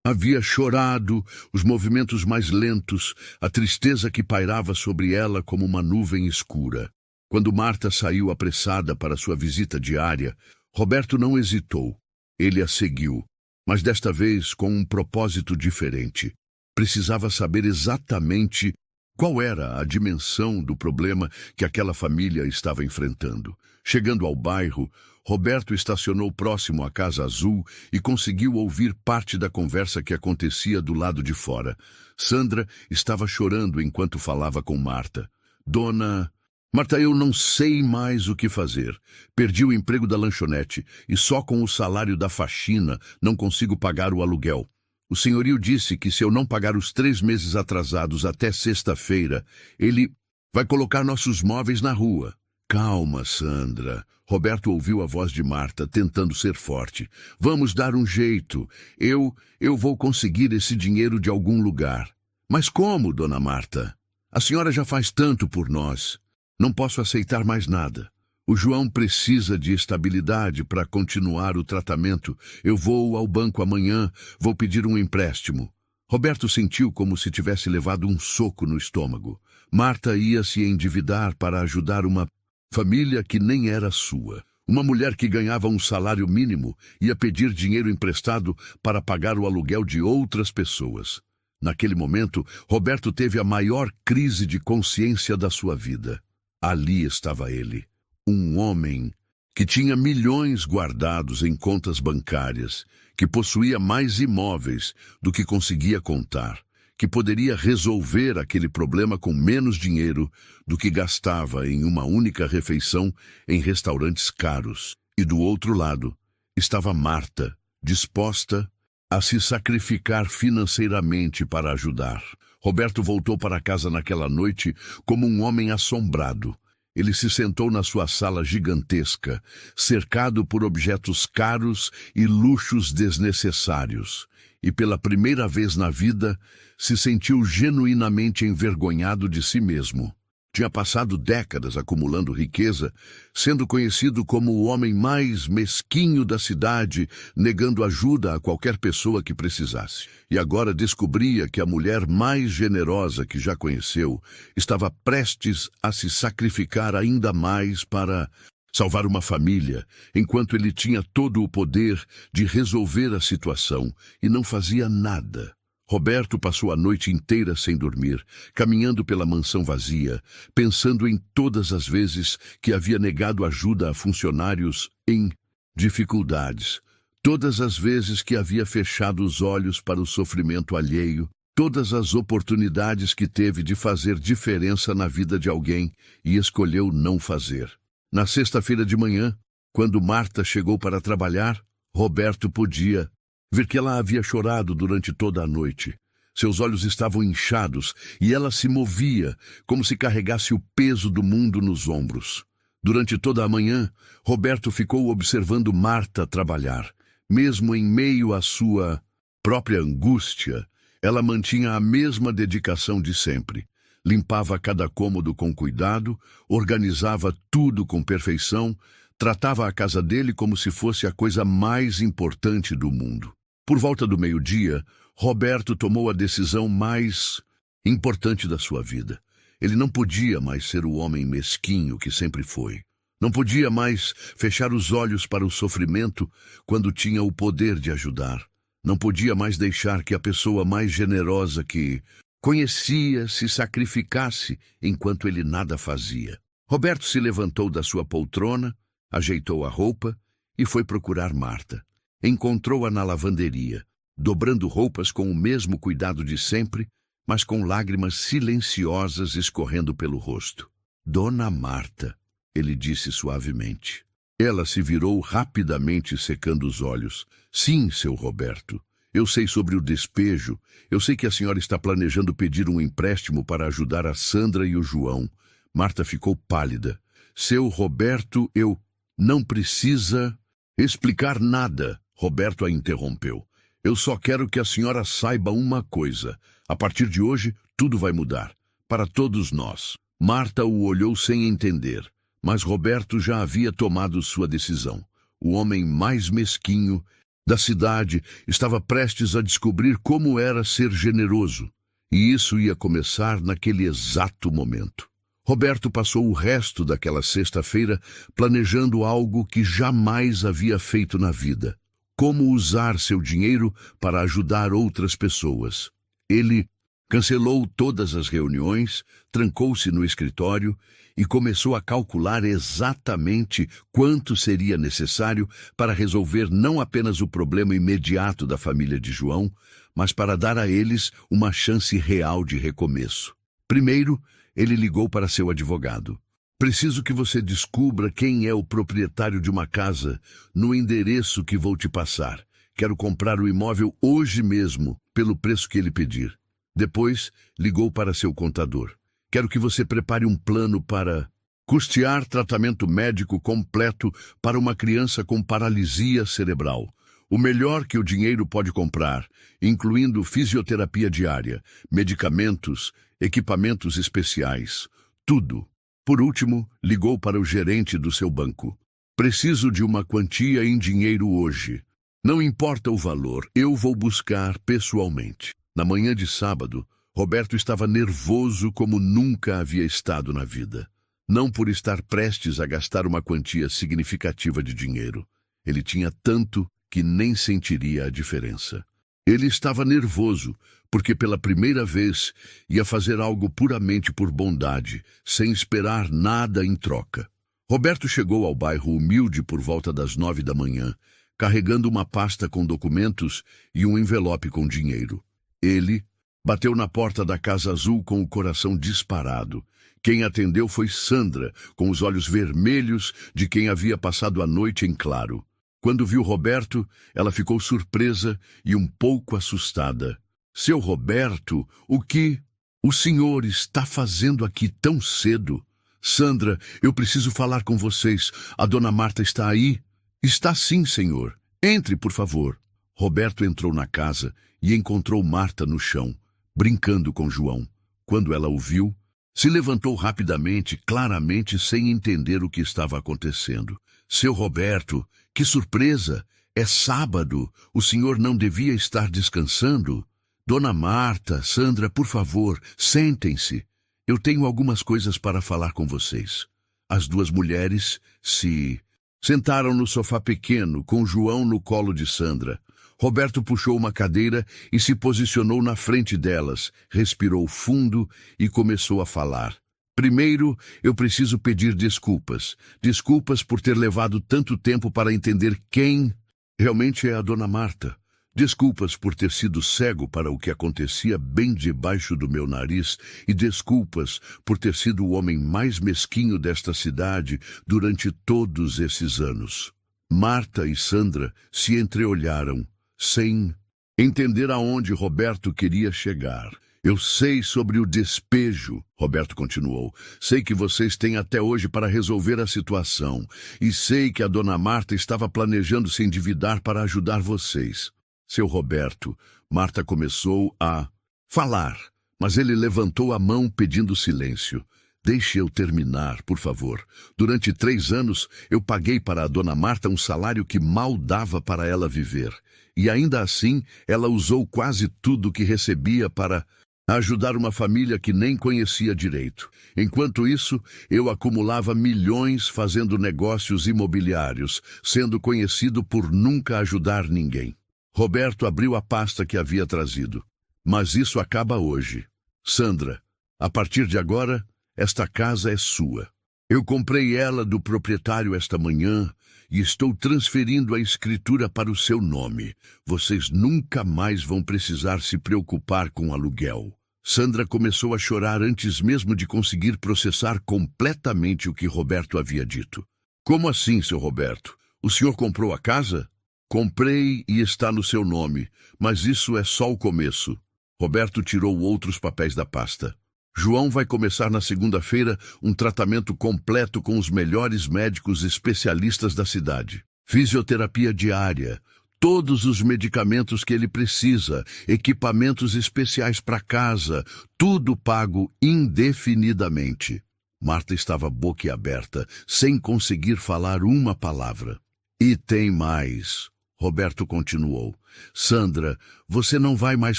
havia chorado, os movimentos mais lentos, a tristeza que pairava sobre ela como uma nuvem escura. Quando Marta saiu apressada para sua visita diária, Roberto não hesitou. Ele a seguiu, mas desta vez com um propósito diferente. Precisava saber exatamente Qual era a dimensão do problema que aquela família estava enfrentando? Chegando ao bairro, Roberto estacionou próximo à Casa Azul e conseguiu ouvir parte da conversa que acontecia do lado de fora. Sandra estava chorando enquanto falava com Marta. Dona... Marta, eu não sei mais o que fazer. Perdi o emprego da lanchonete e só com o salário da faxina não consigo pagar o aluguel. O senhorio disse que se eu não pagar os 3 meses atrasados até sexta-feira, ele vai colocar nossos móveis na rua. Calma, Sandra. Roberto ouviu a voz de Marta, tentando ser forte. Vamos dar um jeito. Eu vou conseguir esse dinheiro de algum lugar. Mas como, dona Marta? A senhora já faz tanto por nós. Não posso aceitar mais nada. O João precisa de estabilidade para continuar o tratamento. Eu vou ao banco amanhã, vou pedir um empréstimo. Roberto sentiu como se tivesse levado um soco no estômago. Marta ia se endividar para ajudar uma família que nem era sua. Uma mulher que ganhava um salário mínimo ia pedir dinheiro emprestado para pagar o aluguel de outras pessoas. Naquele momento, Roberto teve a maior crise de consciência da sua vida. Ali estava ele, um homem que tinha milhões guardados em contas bancárias, que possuía mais imóveis do que conseguia contar, que poderia resolver aquele problema com menos dinheiro do que gastava em uma única refeição em restaurantes caros. E do outro lado estava Marta, disposta a se sacrificar financeiramente para ajudar. Roberto voltou para casa naquela noite como um homem assombrado. Ele se sentou na sua sala gigantesca, cercado por objetos caros e luxos desnecessários, e pela primeira vez na vida se sentiu genuinamente envergonhado de si mesmo. Tinha passado décadas acumulando riqueza, sendo conhecido como o homem mais mesquinho da cidade, negando ajuda a qualquer pessoa que precisasse. E agora descobria que a mulher mais generosa que já conheceu estava prestes a se sacrificar ainda mais para salvar uma família, enquanto ele tinha todo o poder de resolver a situação e não fazia nada. Roberto passou a noite inteira sem dormir, caminhando pela mansão vazia, pensando em todas as vezes que havia negado ajuda a funcionários em dificuldades, todas as vezes que havia fechado os olhos para o sofrimento alheio, todas as oportunidades que teve de fazer diferença na vida de alguém e escolheu não fazer. Na sexta-feira de manhã, quando Marta chegou para trabalhar, Roberto podia ver que ela havia chorado durante toda a noite. Seus olhos estavam inchados e ela se movia como se carregasse o peso do mundo nos ombros. Durante toda a manhã, Roberto ficou observando Marta trabalhar. Mesmo em meio à sua própria angústia, ela mantinha a mesma dedicação de sempre. Limpava cada cômodo com cuidado, organizava tudo com perfeição, tratava a casa dele como se fosse a coisa mais importante do mundo. Por volta do meio-dia, Roberto tomou a decisão mais importante da sua vida. Ele não podia mais ser o homem mesquinho que sempre foi. Não podia mais fechar os olhos para o sofrimento quando tinha o poder de ajudar. Não podia mais deixar que a pessoa mais generosa que conhecia se sacrificasse enquanto ele nada fazia. Roberto se levantou da sua poltrona, ajeitou a roupa e foi procurar Marta. Encontrou-a na lavanderia, dobrando roupas com o mesmo cuidado de sempre, mas com lágrimas silenciosas escorrendo pelo rosto. Dona Marta, ele disse suavemente. Ela se virou rapidamente, secando os olhos. Sim, seu Roberto. Eu sei sobre o despejo. Eu sei que a senhora está planejando pedir um empréstimo para ajudar a Sandra e o João. Marta ficou pálida. Seu Roberto, eu... Não precisa explicar nada. Roberto a interrompeu. Eu só quero que a senhora saiba uma coisa. A partir de hoje, tudo vai mudar. Para todos nós. Marta o olhou sem entender, mas Roberto já havia tomado sua decisão. O homem mais mesquinho da cidade estava prestes a descobrir como era ser generoso. E isso ia começar naquele exato momento. Roberto passou o resto daquela sexta-feira planejando algo que jamais havia feito na vida. Como usar seu dinheiro para ajudar outras pessoas. Ele Cancelou todas as reuniões, trancou-se no escritório e começou a calcular exatamente quanto seria necessário para resolver não apenas o problema imediato da família de João, mas para dar a eles uma chance real de recomeço. Primeiro, ele ligou para seu advogado. Preciso que você descubra quem é o proprietário de uma casa no endereço que vou te passar. Quero comprar o imóvel hoje mesmo, pelo preço que ele pedir. Depois, ligou para seu contador. Quero que você prepare um plano para custear tratamento médico completo para uma criança com paralisia cerebral. O melhor que o dinheiro pode comprar, incluindo fisioterapia diária, medicamentos, equipamentos especiais, tudo. Por último, ligou para o gerente do seu banco. Preciso de uma quantia em dinheiro hoje. Não importa o valor, eu vou buscar pessoalmente. Na manhã de sábado, Roberto estava nervoso como nunca havia estado na vida. Não por estar prestes a gastar uma quantia significativa de dinheiro. Ele tinha tanto que nem sentiria a diferença. Ele estava nervoso porque pela primeira vez ia fazer algo puramente por bondade, sem esperar nada em troca. Roberto chegou ao bairro humilde por volta das 9 da manhã, carregando uma pasta com documentos e um envelope com dinheiro. Ele bateu na porta da Casa Azul com o coração disparado. Quem atendeu foi Sandra, com os olhos vermelhos de quem havia passado a noite em claro. Quando viu Roberto, ela ficou surpresa e um pouco assustada. Seu Roberto, o que o senhor está fazendo aqui tão cedo? Sandra, eu preciso falar com vocês. A dona Marta está aí? Está sim, senhor. Entre, por favor. Roberto entrou na casa e encontrou Marta no chão, brincando com João. Quando ela o viu, se levantou rapidamente, claramente sem entender o que estava acontecendo. Seu Roberto, que surpresa! É sábado. O senhor não devia estar descansando? Dona Marta, Sandra, por favor, sentem-se. Eu tenho algumas coisas para falar com vocês. As duas mulheres se sentaram no sofá pequeno, com João no colo de Sandra. Roberto puxou uma cadeira e se posicionou na frente delas, respirou fundo e começou a falar. Primeiro, eu preciso pedir desculpas. Desculpas por ter levado tanto tempo para entender quem realmente é a dona Marta. Desculpas por ter sido cego para o que acontecia bem debaixo do meu nariz e desculpas por ter sido o homem mais mesquinho desta cidade durante todos esses anos. Marta e Sandra se entreolharam, sem entender aonde Roberto queria chegar. Eu sei sobre o despejo, Roberto continuou. Sei que vocês têm até hoje para resolver a situação. E sei que a dona Marta estava planejando se endividar para ajudar vocês. Seu Roberto, Marta começou a falar, mas ele levantou a mão pedindo silêncio. Deixe eu terminar, por favor. Durante 3 anos, eu paguei para a dona Marta um salário que mal dava para ela viver. E ainda assim, ela usou quase tudo que recebia para ajudar uma família que nem conhecia direito. Enquanto isso, eu acumulava milhões fazendo negócios imobiliários, sendo conhecido por nunca ajudar ninguém. Roberto abriu a pasta que havia trazido. Mas isso acaba hoje. Sandra, a partir de agora, esta casa é sua. Eu comprei ela do proprietário esta manhã e estou transferindo a escritura para o seu nome. Vocês nunca mais vão precisar se preocupar com aluguel. Sandra começou a chorar antes mesmo de conseguir processar completamente o que Roberto havia dito. Como assim, seu Roberto? O senhor comprou a casa? Comprei e está no seu nome, mas isso é só o começo. Roberto tirou outros papéis da pasta. João vai começar na segunda-feira um tratamento completo com os melhores médicos especialistas da cidade. Fisioterapia diária, todos os medicamentos que ele precisa, equipamentos especiais para casa, tudo pago indefinidamente. Marta estava boquiaberta, sem conseguir falar uma palavra. E tem mais. Roberto continuou. Sandra, você não vai mais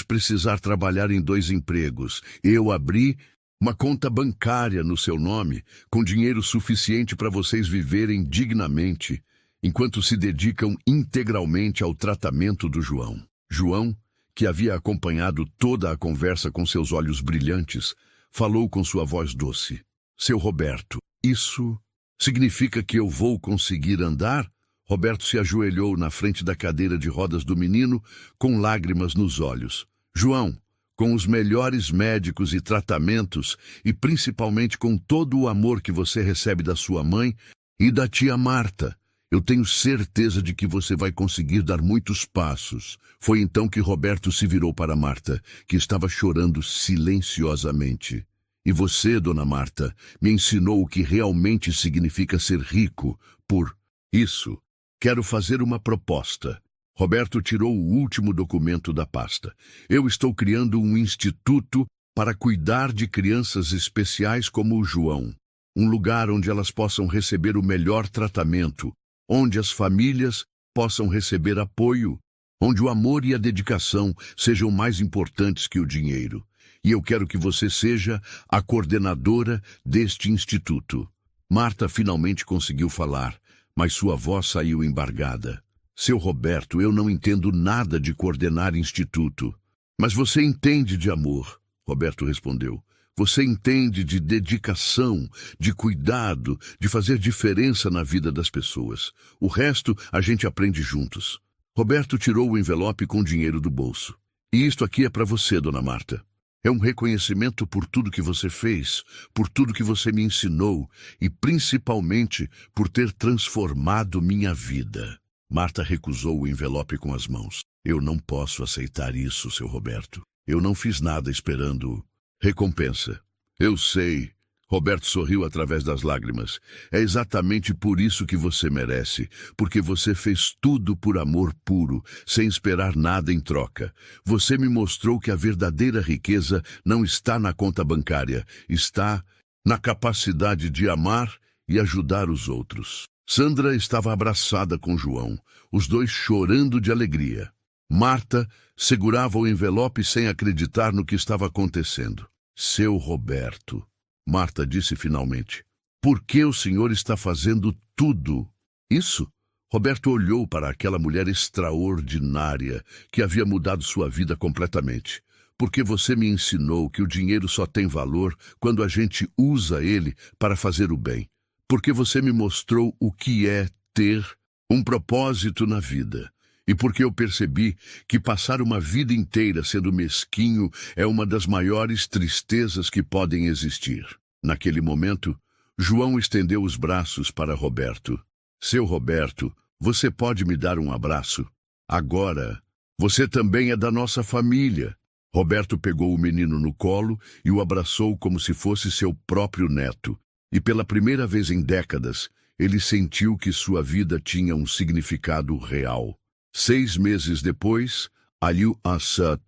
precisar trabalhar em 2 empregos. Eu abri uma conta bancária no seu nome, com dinheiro suficiente para vocês viverem dignamente, enquanto se dedicam integralmente ao tratamento do João. João, que havia acompanhado toda a conversa com seus olhos brilhantes, falou com sua voz doce. Seu Roberto, isso significa que eu vou conseguir andar? Roberto se ajoelhou na frente da cadeira de rodas do menino, com lágrimas nos olhos. João, com os melhores médicos e tratamentos, e principalmente com todo o amor que você recebe da sua mãe e da tia Marta, eu tenho certeza de que você vai conseguir dar muitos passos. Foi então que Roberto se virou para Marta, que estava chorando silenciosamente. E você, dona Marta, me ensinou o que realmente significa ser rico. Por isso, quero fazer uma proposta. Roberto tirou o último documento da pasta. Eu estou criando um instituto para cuidar de crianças especiais como o João. Um lugar onde elas possam receber o melhor tratamento, onde as famílias possam receber apoio, onde o amor e a dedicação sejam mais importantes que o dinheiro. E eu quero que você seja a coordenadora deste instituto. Marta finalmente conseguiu falar, mas sua voz saiu embargada. Seu Roberto, eu não entendo nada de coordenar instituto. Mas você entende de amor, Roberto respondeu. Você entende de dedicação, de cuidado, de fazer diferença na vida das pessoas. O resto a gente aprende juntos. Roberto tirou o envelope com dinheiro do bolso. E isto aqui é para você, dona Marta. É um reconhecimento por tudo que você fez, por tudo que você me ensinou e principalmente por ter transformado minha vida. Marta recusou o envelope com as mãos. Eu não posso aceitar isso, seu Roberto. Eu não fiz nada esperando recompensa. Eu sei. Roberto sorriu através das lágrimas. É exatamente por isso que você merece, porque você fez tudo por amor puro, sem esperar nada em troca. Você me mostrou que a verdadeira riqueza não está na conta bancária, está na capacidade de amar e ajudar os outros. Sandra estava abraçada com João, os dois chorando de alegria. Marta segurava o envelope sem acreditar no que estava acontecendo. Seu Roberto, Marta disse finalmente, por que o senhor está fazendo tudo isso? Roberto olhou para aquela mulher extraordinária que havia mudado sua vida completamente. Porque você me ensinou que o dinheiro só tem valor quando a gente usa ele para fazer o bem. Porque você me mostrou o que é ter um propósito na vida. E porque eu percebi que passar uma vida inteira sendo mesquinho é uma das maiores tristezas que podem existir. Naquele momento, João estendeu os braços para Roberto. Seu Roberto, você pode me dar um abraço? Agora, você também é da nossa família. Roberto pegou o menino no colo e o abraçou como se fosse seu próprio neto. E pela primeira vez em décadas, ele sentiu que sua vida tinha um significado real. 6 meses depois, Aliu Assad,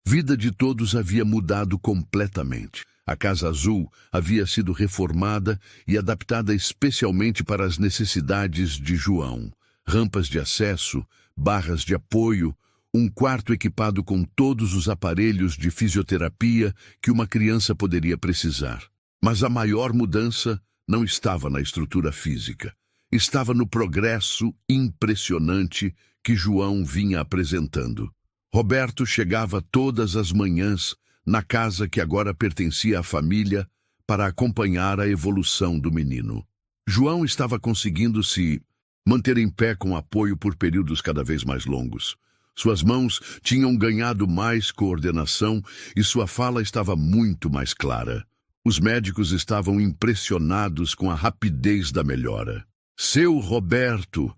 vida de todos havia mudado completamente. A Casa Azul havia sido reformada e adaptada especialmente para as necessidades de João. Rampas de acesso, barras de apoio, um quarto equipado com todos os aparelhos de fisioterapia que uma criança poderia precisar. Mas a maior mudança não estava na estrutura física. Estava no progresso impressionante que João vinha apresentando. Roberto chegava todas as manhãs na casa que agora pertencia à família para acompanhar a evolução do menino. João estava conseguindo se manter em pé com apoio por períodos cada vez mais longos. Suas mãos tinham ganhado mais coordenação e sua fala estava muito mais clara. Os médicos estavam impressionados com a rapidez da melhora. Seu Roberto,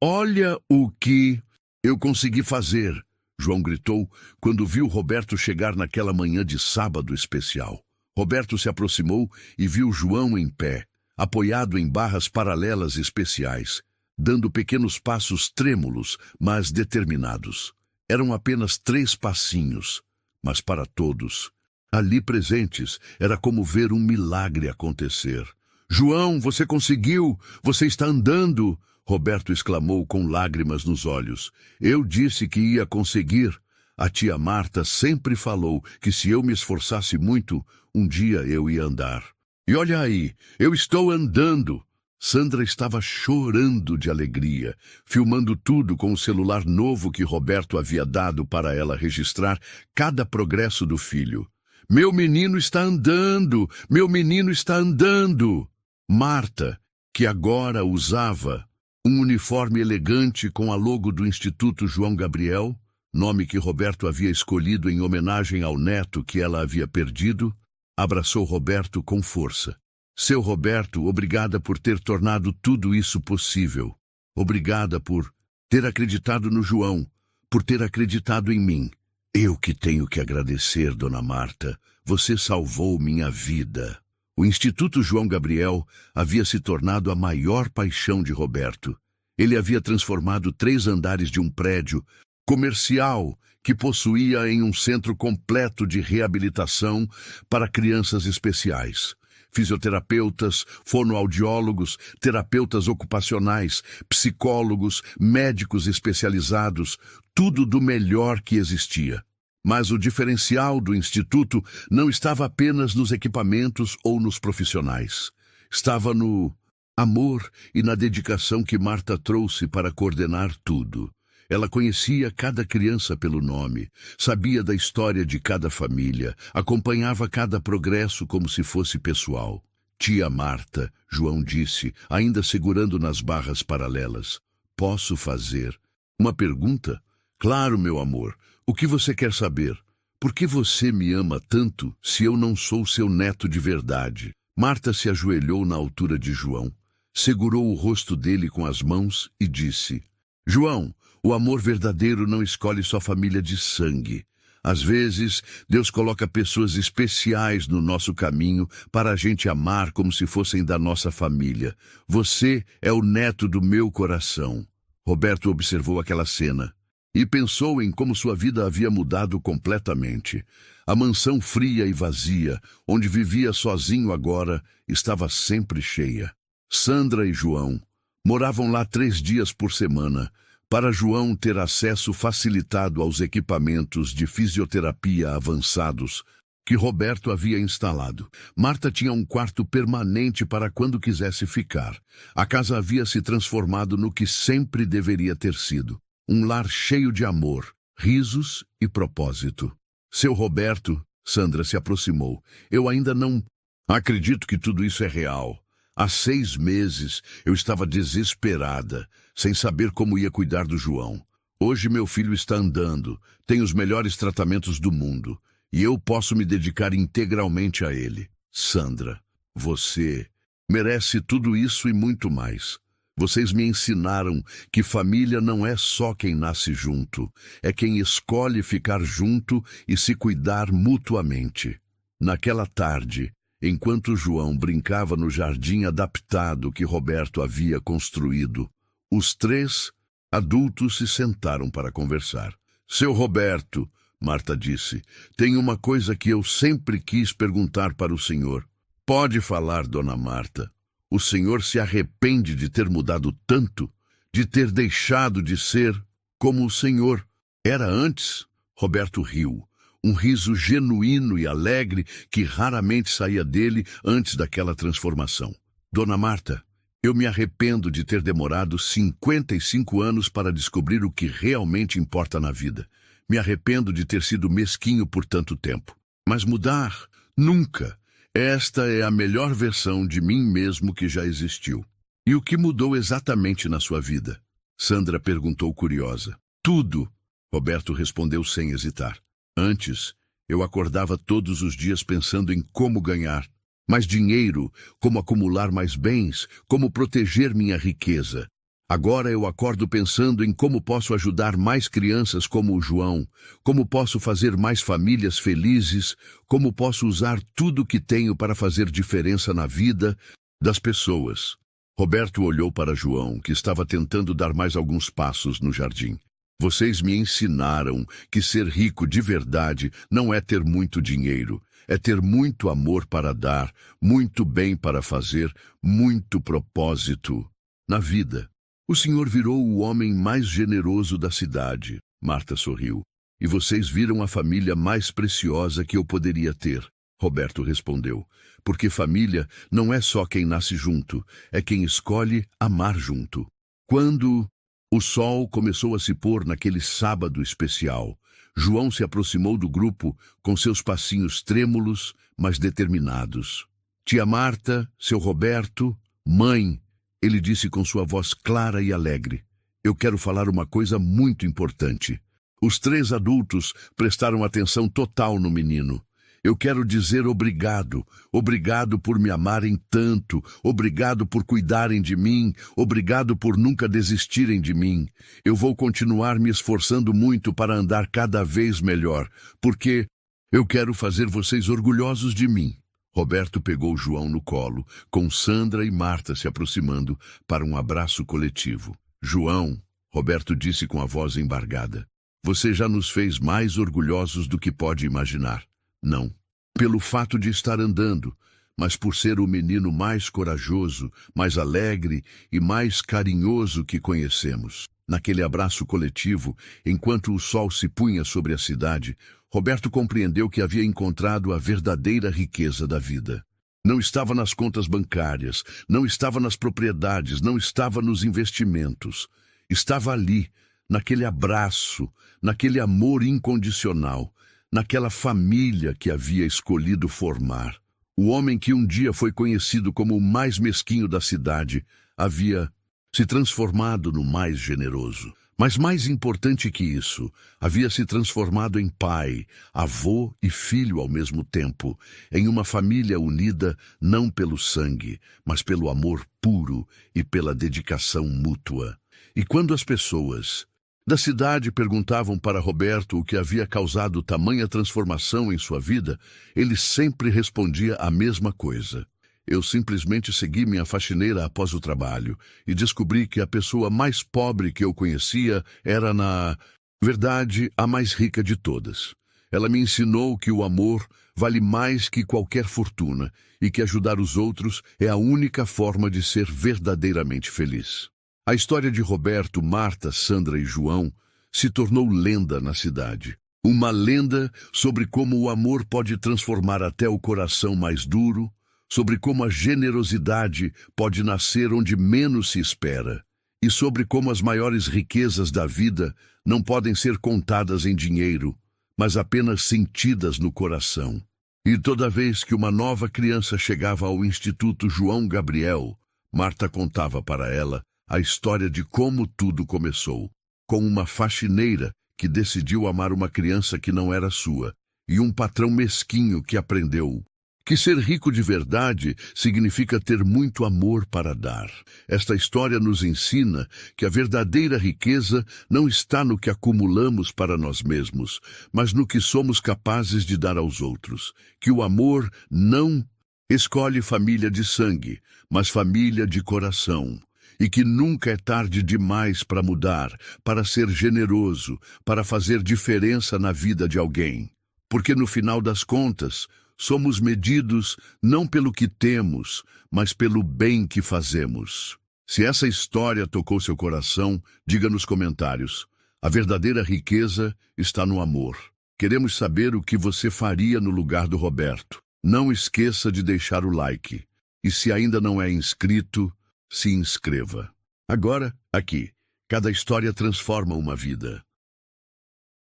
olha o que eu consegui fazer, João gritou quando viu Roberto chegar naquela manhã de sábado especial. Roberto se aproximou e viu João em pé, apoiado em barras paralelas especiais, dando pequenos passos trêmulos, mas determinados. Eram apenas 3 passinhos, mas para todos ali presentes, era como ver um milagre acontecer. João, você conseguiu! Você está andando! Roberto exclamou com lágrimas nos olhos. Eu disse que ia conseguir. A tia Marta sempre falou que se eu me esforçasse muito, um dia eu ia andar. E olha aí, eu estou andando! Sandra estava chorando de alegria, filmando tudo com o celular novo que Roberto havia dado para ela registrar cada progresso do filho. Meu menino está andando! Meu menino está andando! Marta, que agora usava um uniforme elegante com a logo do Instituto João Gabriel, nome que Roberto havia escolhido em homenagem ao neto que ela havia perdido, abraçou Roberto com força. Seu Roberto, obrigada por ter tornado tudo isso possível. Obrigada por ter acreditado no João, por ter acreditado em mim. Eu que tenho que agradecer, dona Marta. Você salvou minha vida. O Instituto João Gabriel havia se tornado a maior paixão de Roberto. Ele havia transformado 3 andares de um prédio comercial que possuía em um centro completo de reabilitação para crianças especiais. Fisioterapeutas, fonoaudiólogos, terapeutas ocupacionais, psicólogos, médicos especializados, tudo do melhor que existia. Mas o diferencial do Instituto não estava apenas nos equipamentos ou nos profissionais. Estava no amor e na dedicação que Marta trouxe para coordenar tudo. Ela conhecia cada criança pelo nome, sabia da história de cada família, acompanhava cada progresso como se fosse pessoal. Tia Marta, João disse, ainda segurando nas barras paralelas. Posso fazer uma pergunta? Claro, meu amor. O que você quer saber? Por que você me ama tanto se eu não sou seu neto de verdade? Marta se ajoelhou na altura de João, segurou o rosto dele com as mãos e disse: João, o amor verdadeiro não escolhe só família de sangue. Às vezes, Deus coloca pessoas especiais no nosso caminho para a gente amar como se fossem da nossa família. Você é o neto do meu coração. Roberto observou aquela cena e pensou em como sua vida havia mudado completamente. A mansão fria e vazia, onde vivia sozinho agora, estava sempre cheia. Sandra e João moravam lá 3 dias por semana, para João ter acesso facilitado aos equipamentos de fisioterapia avançados que Roberto havia instalado. Marta tinha um quarto permanente para quando quisesse ficar. A casa havia se transformado no que sempre deveria ter sido. Um lar cheio de amor, risos e propósito. Seu Roberto, Sandra se aproximou. Eu ainda não acredito que tudo isso é real. Há 6 meses eu estava desesperada, sem saber como ia cuidar do João. Hoje meu filho está andando, tem os melhores tratamentos do mundo, e eu posso me dedicar integralmente a ele. Sandra, você merece tudo isso e muito mais. Vocês me ensinaram que família não é só quem nasce junto, é quem escolhe ficar junto e se cuidar mutuamente. Naquela tarde, enquanto João brincava no jardim adaptado que Roberto havia construído, os 3 adultos se sentaram para conversar. Seu Roberto, Marta disse, tem uma coisa que eu sempre quis perguntar para o senhor. Pode falar, dona Marta. O senhor se arrepende de ter mudado tanto, de ter deixado de ser como o senhor era antes? Roberto riu, um riso genuíno e alegre que raramente saía dele antes daquela transformação. Dona Marta, eu me arrependo de ter demorado 55 anos para descobrir o que realmente importa na vida. Me arrependo de ter sido mesquinho por tanto tempo. Mas mudar? Nunca! Esta é a melhor versão de mim mesmo que já existiu. E o que mudou exatamente na sua vida? Sandra perguntou curiosa. Tudo, Roberto respondeu sem hesitar. Antes, eu acordava todos os dias pensando em como ganhar mais dinheiro, como acumular mais bens, como proteger minha riqueza. Agora eu acordo pensando em como posso ajudar mais crianças como o João, como posso fazer mais famílias felizes, como posso usar tudo o que tenho para fazer diferença na vida das pessoas. Roberto olhou para João, que estava tentando dar mais alguns passos no jardim. Vocês me ensinaram que ser rico de verdade não é ter muito dinheiro, é ter muito amor para dar, muito bem para fazer, muito propósito na vida. O senhor virou o homem mais generoso da cidade, Marta sorriu. E vocês viram a família mais preciosa que eu poderia ter. Roberto respondeu, porque família não é só quem nasce junto, é quem escolhe amar junto. Quando o sol começou a se pôr naquele sábado especial, João se aproximou do grupo com seus passinhos trêmulos, mas determinados. Tia Marta, seu Roberto, mãe, ele disse com sua voz clara e alegre, eu quero falar uma coisa muito importante. Os 3 adultos prestaram atenção total no menino. Eu quero dizer obrigado, obrigado por me amarem tanto, obrigado por cuidarem de mim, obrigado por nunca desistirem de mim. Eu vou continuar me esforçando muito para andar cada vez melhor, porque eu quero fazer vocês orgulhosos de mim. Roberto pegou João no colo, com Sandra e Marta se aproximando para um abraço coletivo. João, Roberto disse com a voz embargada, você já nos fez mais orgulhosos do que pode imaginar. Não, pelo fato de estar andando, mas por ser o menino mais corajoso, mais alegre e mais carinhoso que conhecemos. Naquele abraço coletivo, enquanto o sol se punha sobre a cidade, Roberto compreendeu que havia encontrado a verdadeira riqueza da vida. Não estava nas contas bancárias, não estava nas propriedades, não estava nos investimentos. Estava ali, naquele abraço, naquele amor incondicional, naquela família que havia escolhido formar. O homem que um dia foi conhecido como o mais mesquinho da cidade havia se transformado no mais generoso. Mas mais importante que isso, havia se transformado em pai, avô e filho ao mesmo tempo, em uma família unida não pelo sangue, mas pelo amor puro e pela dedicação mútua. E quando as pessoas da cidade perguntavam para Roberto o que havia causado tamanha transformação em sua vida, ele sempre respondia a mesma coisa. Eu simplesmente segui minha faxineira após o trabalho e descobri que a pessoa mais pobre que eu conhecia era, na verdade, a mais rica de todas. Ela me ensinou que o amor vale mais que qualquer fortuna e que ajudar os outros é a única forma de ser verdadeiramente feliz. A história de Roberto, Marta, Sandra e João se tornou lenda na cidade. Uma lenda sobre como o amor pode transformar até o coração mais duro, sobre como a generosidade pode nascer onde menos se espera, e sobre como as maiores riquezas da vida não podem ser contadas em dinheiro, mas apenas sentidas no coração. E toda vez que uma nova criança chegava ao Instituto João Gabriel, Marta contava para ela a história de como tudo começou, com uma faxineira que decidiu amar uma criança que não era sua, e um patrão mesquinho que aprendeu que ser rico de verdade significa ter muito amor para dar. Esta história nos ensina que a verdadeira riqueza não está no que acumulamos para nós mesmos, mas no que somos capazes de dar aos outros. Que o amor não escolhe família de sangue, mas família de coração. E que nunca é tarde demais para mudar, para ser generoso, para fazer diferença na vida de alguém. Porque no final das contas, somos medidos não pelo que temos, mas pelo bem que fazemos. Se essa história tocou seu coração, diga nos comentários. A verdadeira riqueza está no amor. Queremos saber o que você faria no lugar do Roberto. Não esqueça de deixar o like. E se ainda não é inscrito, se inscreva. Agora, aqui, cada história transforma uma vida.